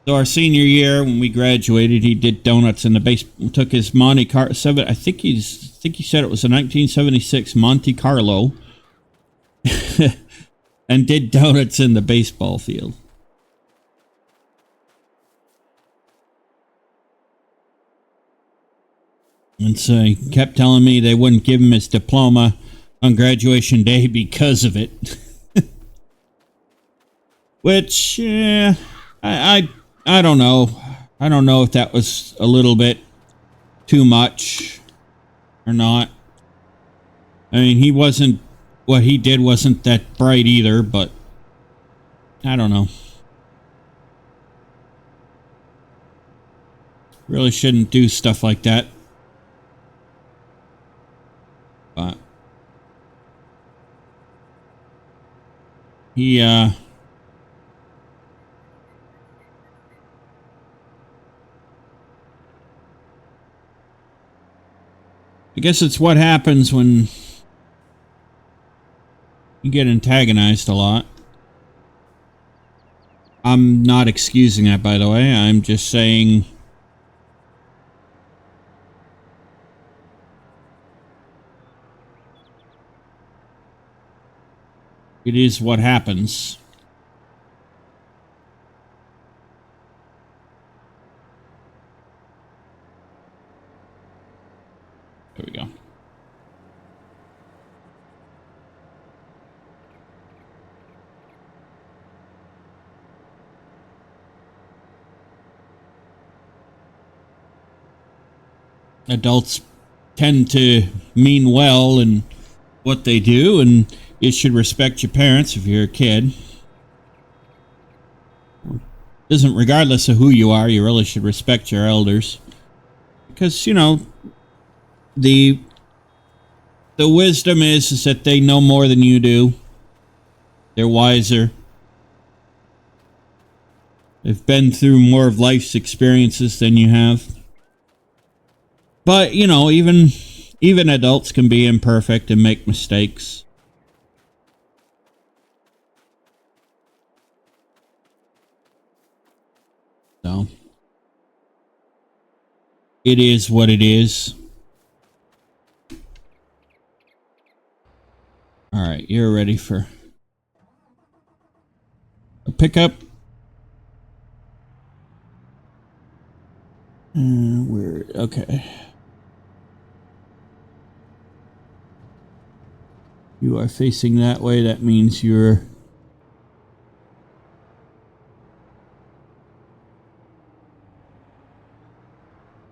so our senior year when we graduated, he did donuts in the base. Took his Monte Carlo I think he said it was a 1976 Monte Carlo, and did donuts in the baseball field. And so he kept telling me they wouldn't give him his diploma on graduation day because of it. Which, I don't know. I don't know if that was a little bit too much or not. I mean, what he did wasn't that bright either, but I don't know. Really shouldn't do stuff like that. I guess it's what happens when you get antagonized a lot. I'm not excusing that, by the way. I'm just saying it is what happens. There we go. Adults tend to mean well in what they do, and you should respect your parents if you're a kid. Isn't regardless of who you are, you really should respect your elders. Because, you know, the wisdom is that they know more than you do. They're wiser. They've been through more of life's experiences than you have. But, you know, even adults can be imperfect and make mistakes. So, it is what it is. Alright, you're ready for a pickup. Okay. You are facing that way. That means you're...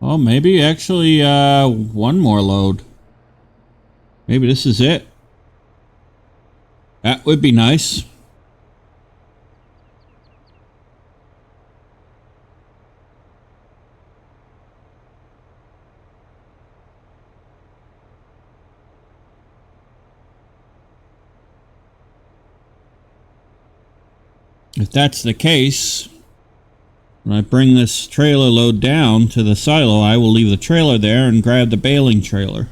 Oh, maybe actually one more load. Maybe this is it. That would be nice. If that's the case, when I bring this trailer load down to the silo, I will leave the trailer there and grab the baling trailer.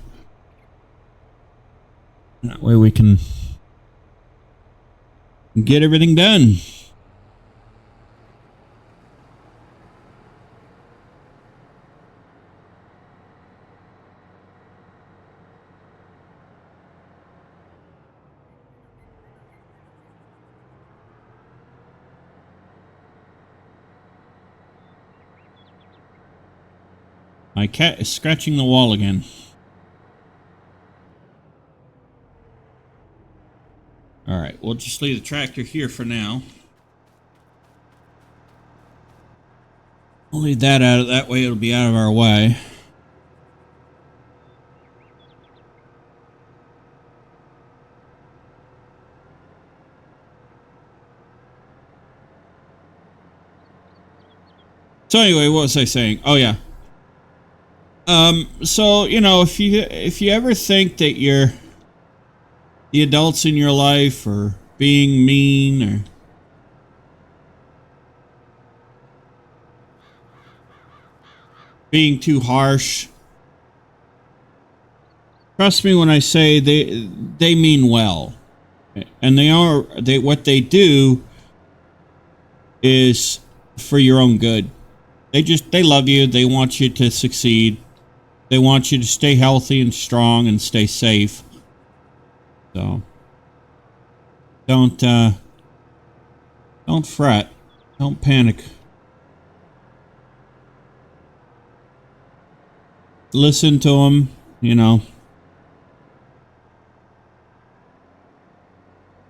That way we can get everything done. My cat is scratching the wall again. Alright, we'll just leave the tractor here for now. We'll leave that out of that way, it'll be out of our way. So anyway, what was I saying? Oh yeah. So, you know, if you ever think that the adults in your life are being mean or being too harsh, trust me when I say they mean well. And what they do is for your own good. They love you, they want you to succeed. They want you to stay healthy and strong and stay safe. So don't fret. Don't panic. Listen to them, you know.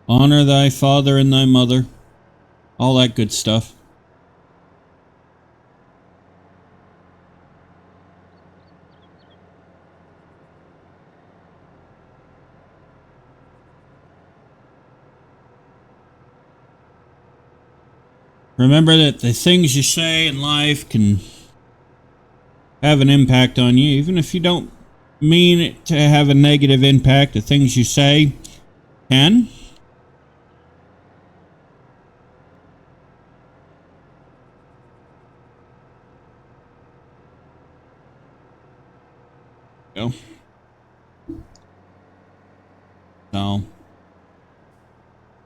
Honor thy father and thy mother. All that good stuff. Remember that the things you say in life can have an impact on you, even if you don't mean it to have a negative impact. The things you say can. Go. So,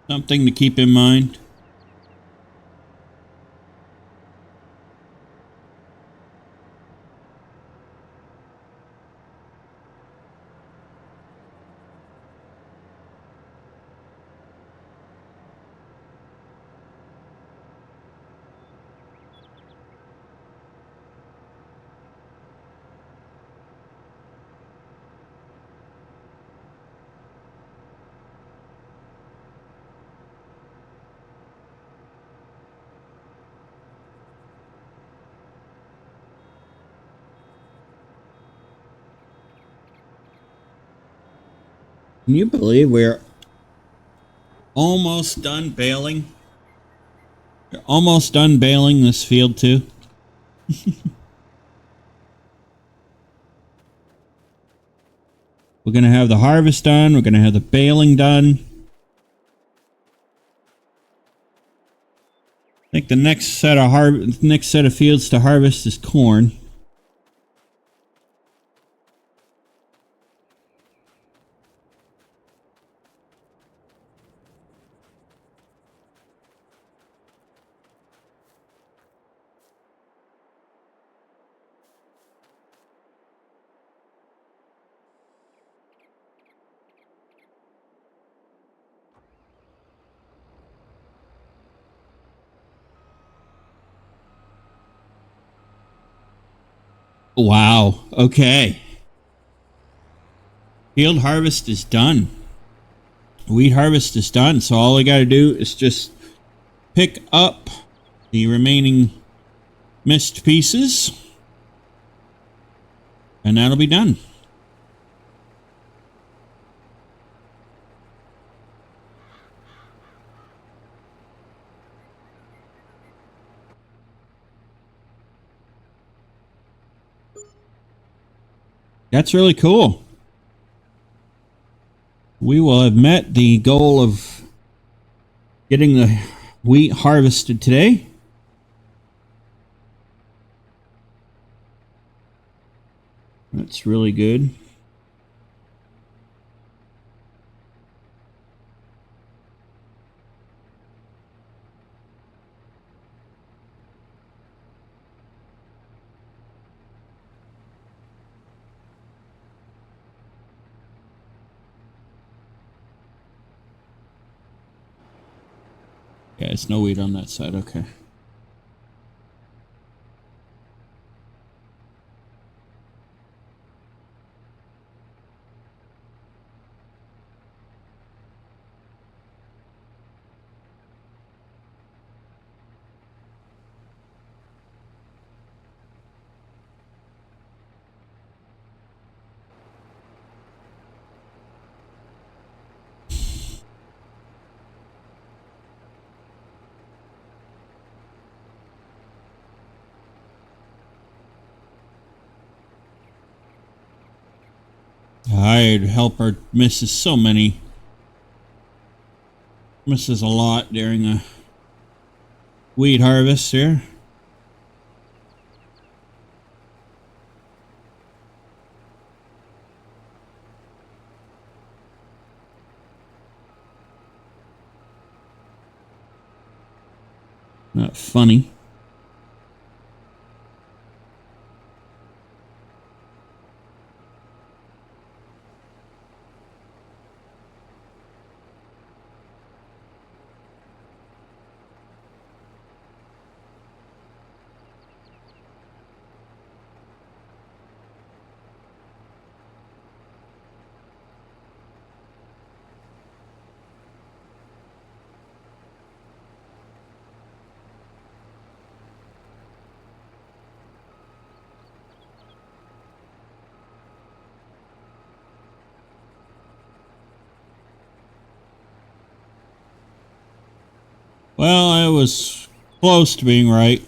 something to keep in mind. Can you believe we're almost done baling? We're almost done baling this field too. We're going to have the harvest done. We're going to have the baling done. I think the next set of fields to harvest is corn. Wow. Okay. Field harvest is done. Wheat harvest is done. So all we got to do is just pick up the remaining missed pieces, and that'll be done. That's really cool. We will have met the goal of getting the wheat harvested today. That's really good. Yeah, it's no wheat on that side. Okay. I'd help her misses so many. Misses a lot during a wheat harvest here. Not funny. Well, I was close to being right.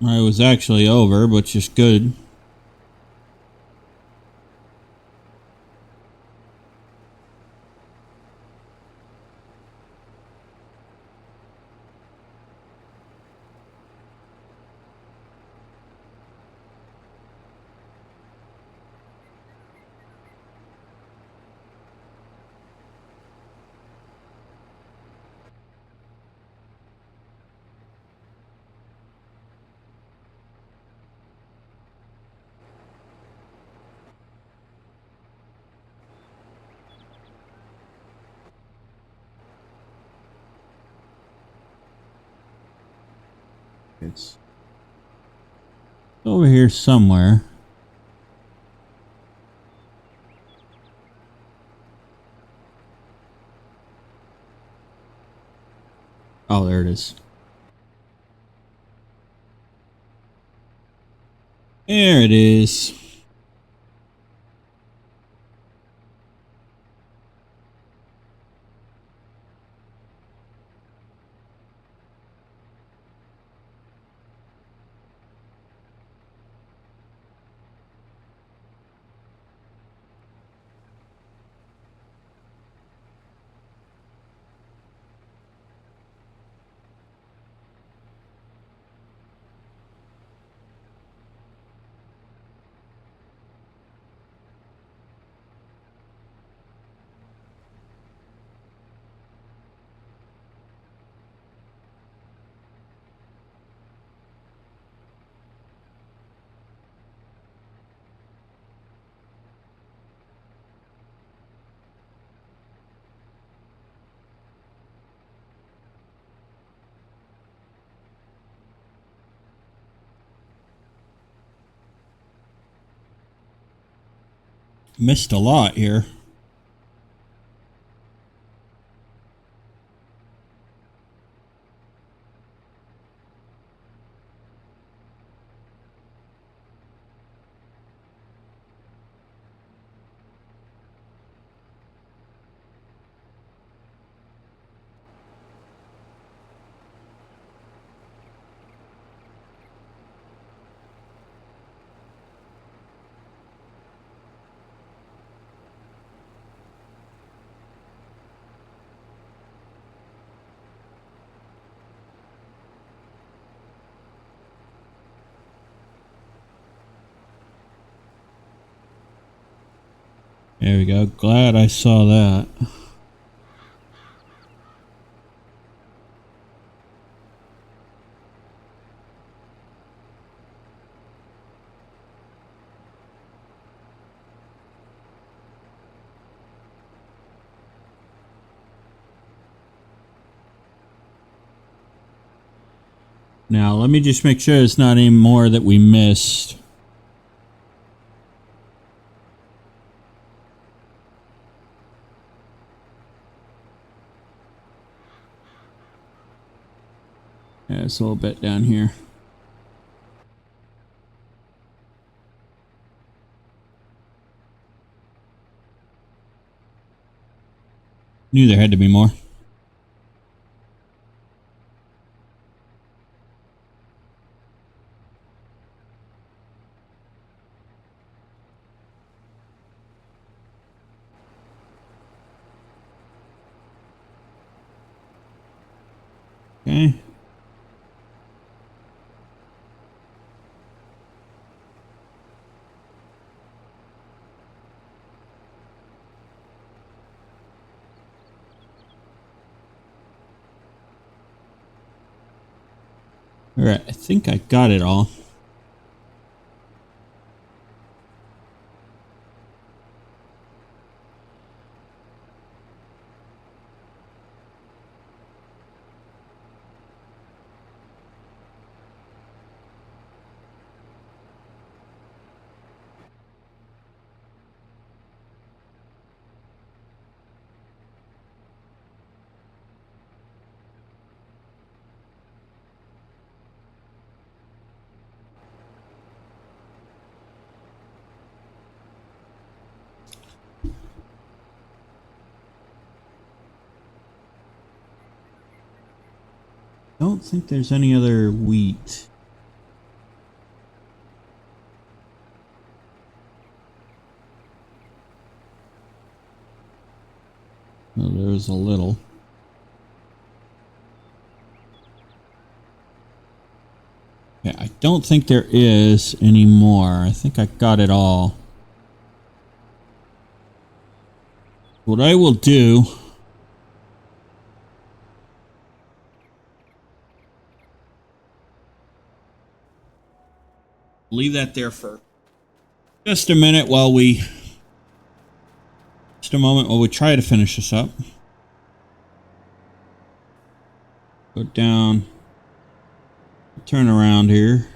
I was actually over, which is good. It's over here somewhere. Oh, there it is. There it is. Missed a lot here. There we go. Glad I saw that. Now, let me just make sure it's not any more that we missed. Yeah, it's a little bit down here. Knew there had to be more. Okay. All right, I think I got it all. Don't think there's any other wheat. Well, there's a little. Yeah, I don't think there is any more. I think I got it all. What I will do... leave that there for just a minute while we... just a moment while we try to finish this up. Go down. Turn around here.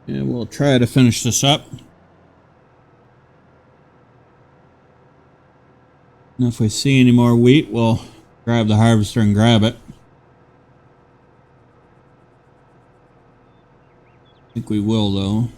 And we'll try to finish this up. And if we see any more wheat, we'll grab the harvester and grab it. I think we will, though.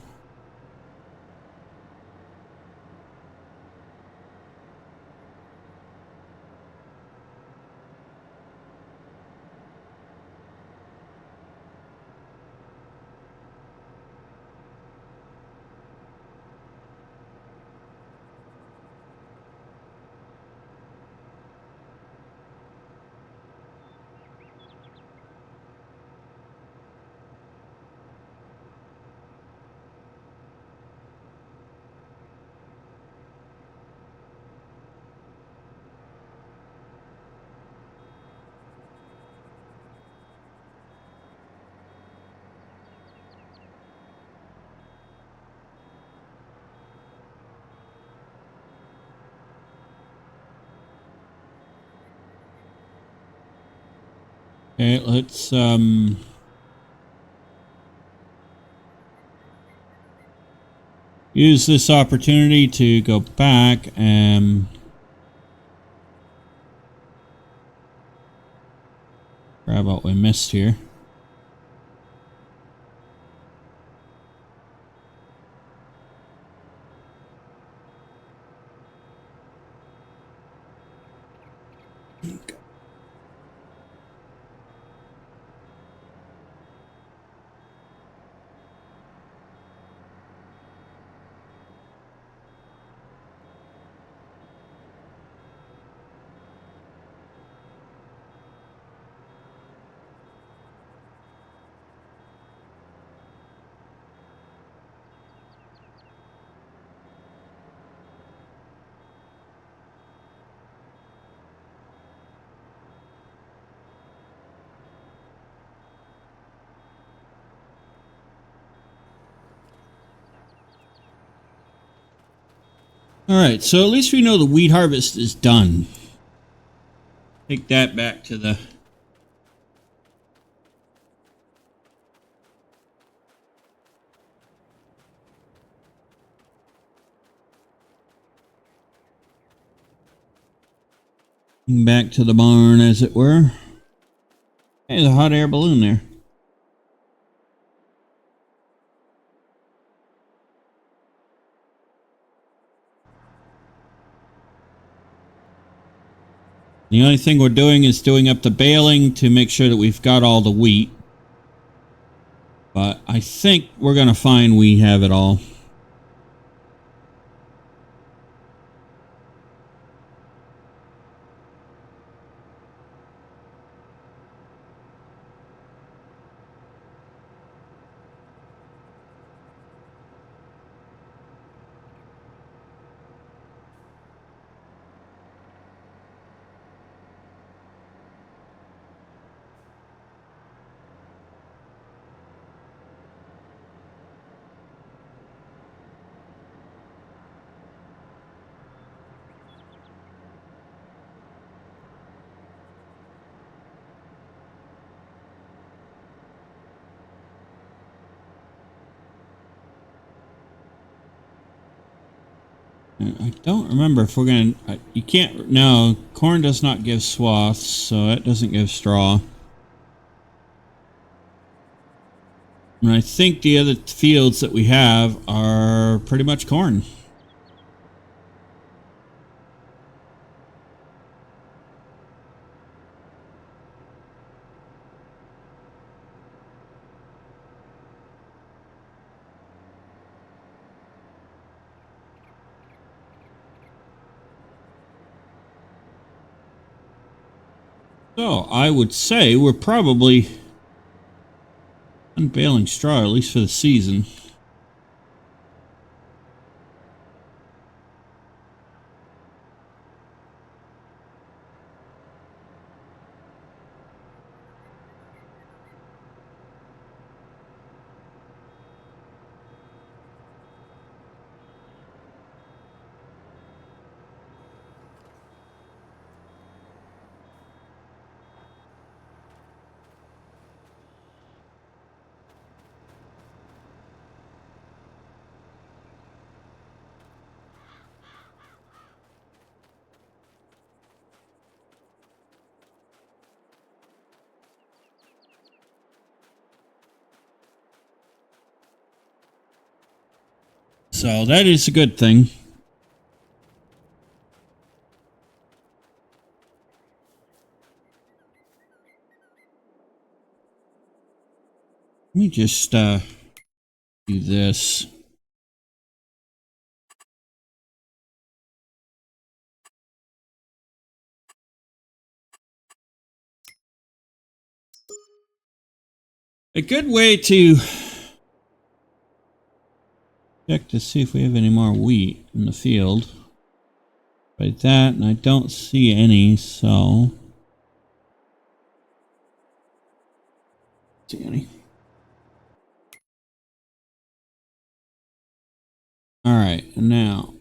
Okay, let's use this opportunity to go back and grab what we missed here. Alright, so at least we know the wheat harvest is done. Take that back to the... back to the barn, as it were. Hey, there's a hot air balloon there. The only thing we're doing is doing up the baling to make sure that we've got all the wheat. But I think we're going to find we have it all. I don't remember if we're going to... you can't... No, corn does not give swaths, so it doesn't give straw. And I think the other fields that we have are pretty much corn. So I would say we're probably unbaling straw, at least for the season. So that is a good thing. Let me just do this. A good way to check to see if we have any more wheat in the field. By that, and I don't see any, so... See any. Alright, now...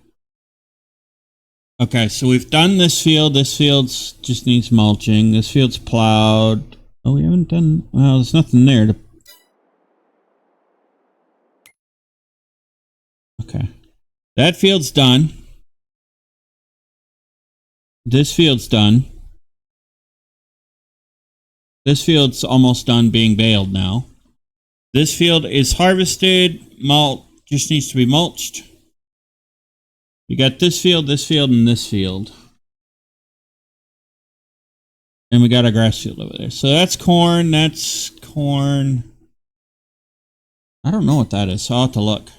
Okay, so we've done this field. This field's just needs mulching. This field's plowed. Oh, we haven't done... Well, there's nothing there to... Okay. That field's done. This field's done. This field's almost done being baled now. This field is harvested. Just needs to be mulched. We got this field, and this field. And we got a grass field over there. So that's corn. That's corn. I don't know what that is, so I'll have to look.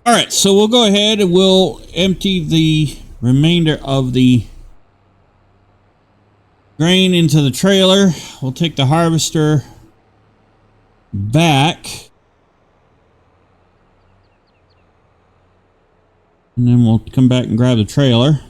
Alright, so we'll go ahead and we'll empty the remainder of the grain into the trailer. We'll take the harvester back. And then we'll come back and grab the trailer.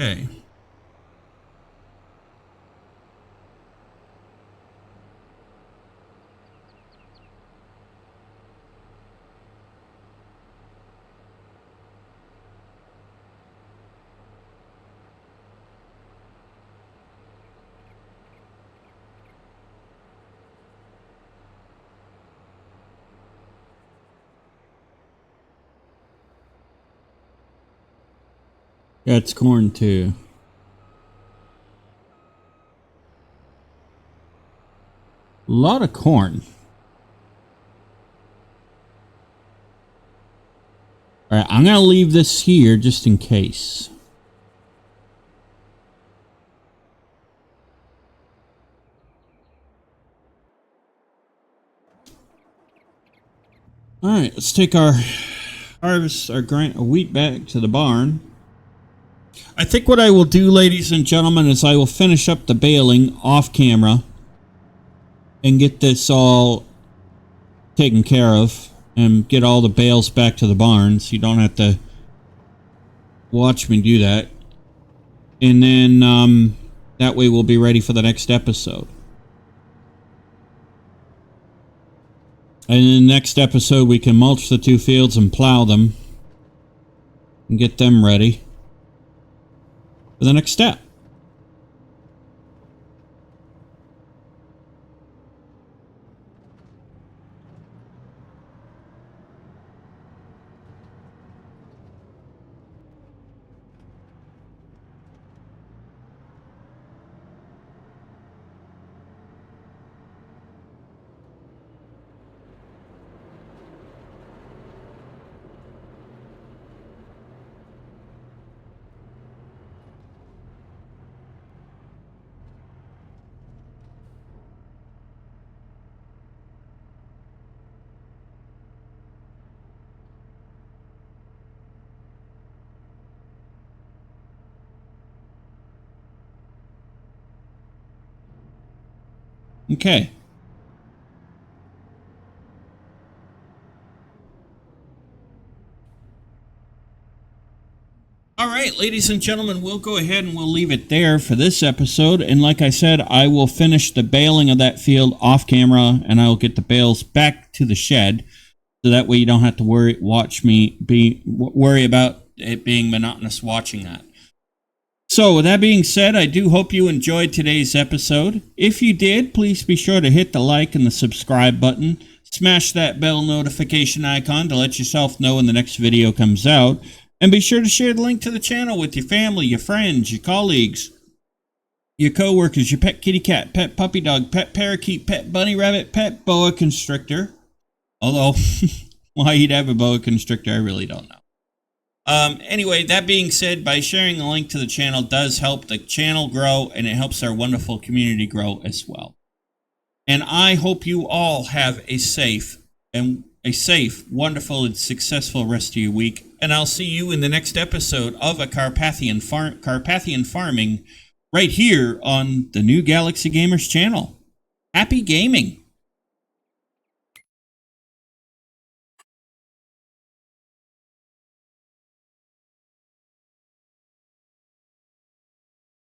Okay. That's corn too. A lot of corn. Alright, I'm going to leave this here just in case. Alright, let's take our wheat back to the barn. I think what I will do, ladies and gentlemen, is I will finish up the baling off camera and get this all taken care of and get all the bales back to the barn so you don't have to watch me do that. And then that way we'll be ready for the next episode. And in the next episode we can mulch the two fields and plow them and get them ready for the next step. Okay. All right, ladies and gentlemen, we'll go ahead and we'll leave it there for this episode. And like I said, I will finish the baling of that field off camera, and I will get the bales back to the shed, so that way you don't have to worry about it being monotonous watching that. So with that being said, I do hope you enjoyed today's episode. If you did, please be sure to hit the like and the subscribe button Smash that bell notification icon to let yourself know when the next video comes out. And be sure to share the link to the channel with your family, your friends, your colleagues, your co-workers, your pet kitty cat, pet puppy dog, pet parakeet, pet bunny rabbit, pet boa constrictor. Although, why you'd have a boa constrictor, I really don't know. Anyway, that being said, by sharing the link to the channel does help the channel grow, and it helps our wonderful community grow as well. And I hope you all have a safe, wonderful, and successful rest of your week. And I'll see you in the next episode of a Carpathian Farming right here on the New Galaxy Gamers channel. Happy gaming!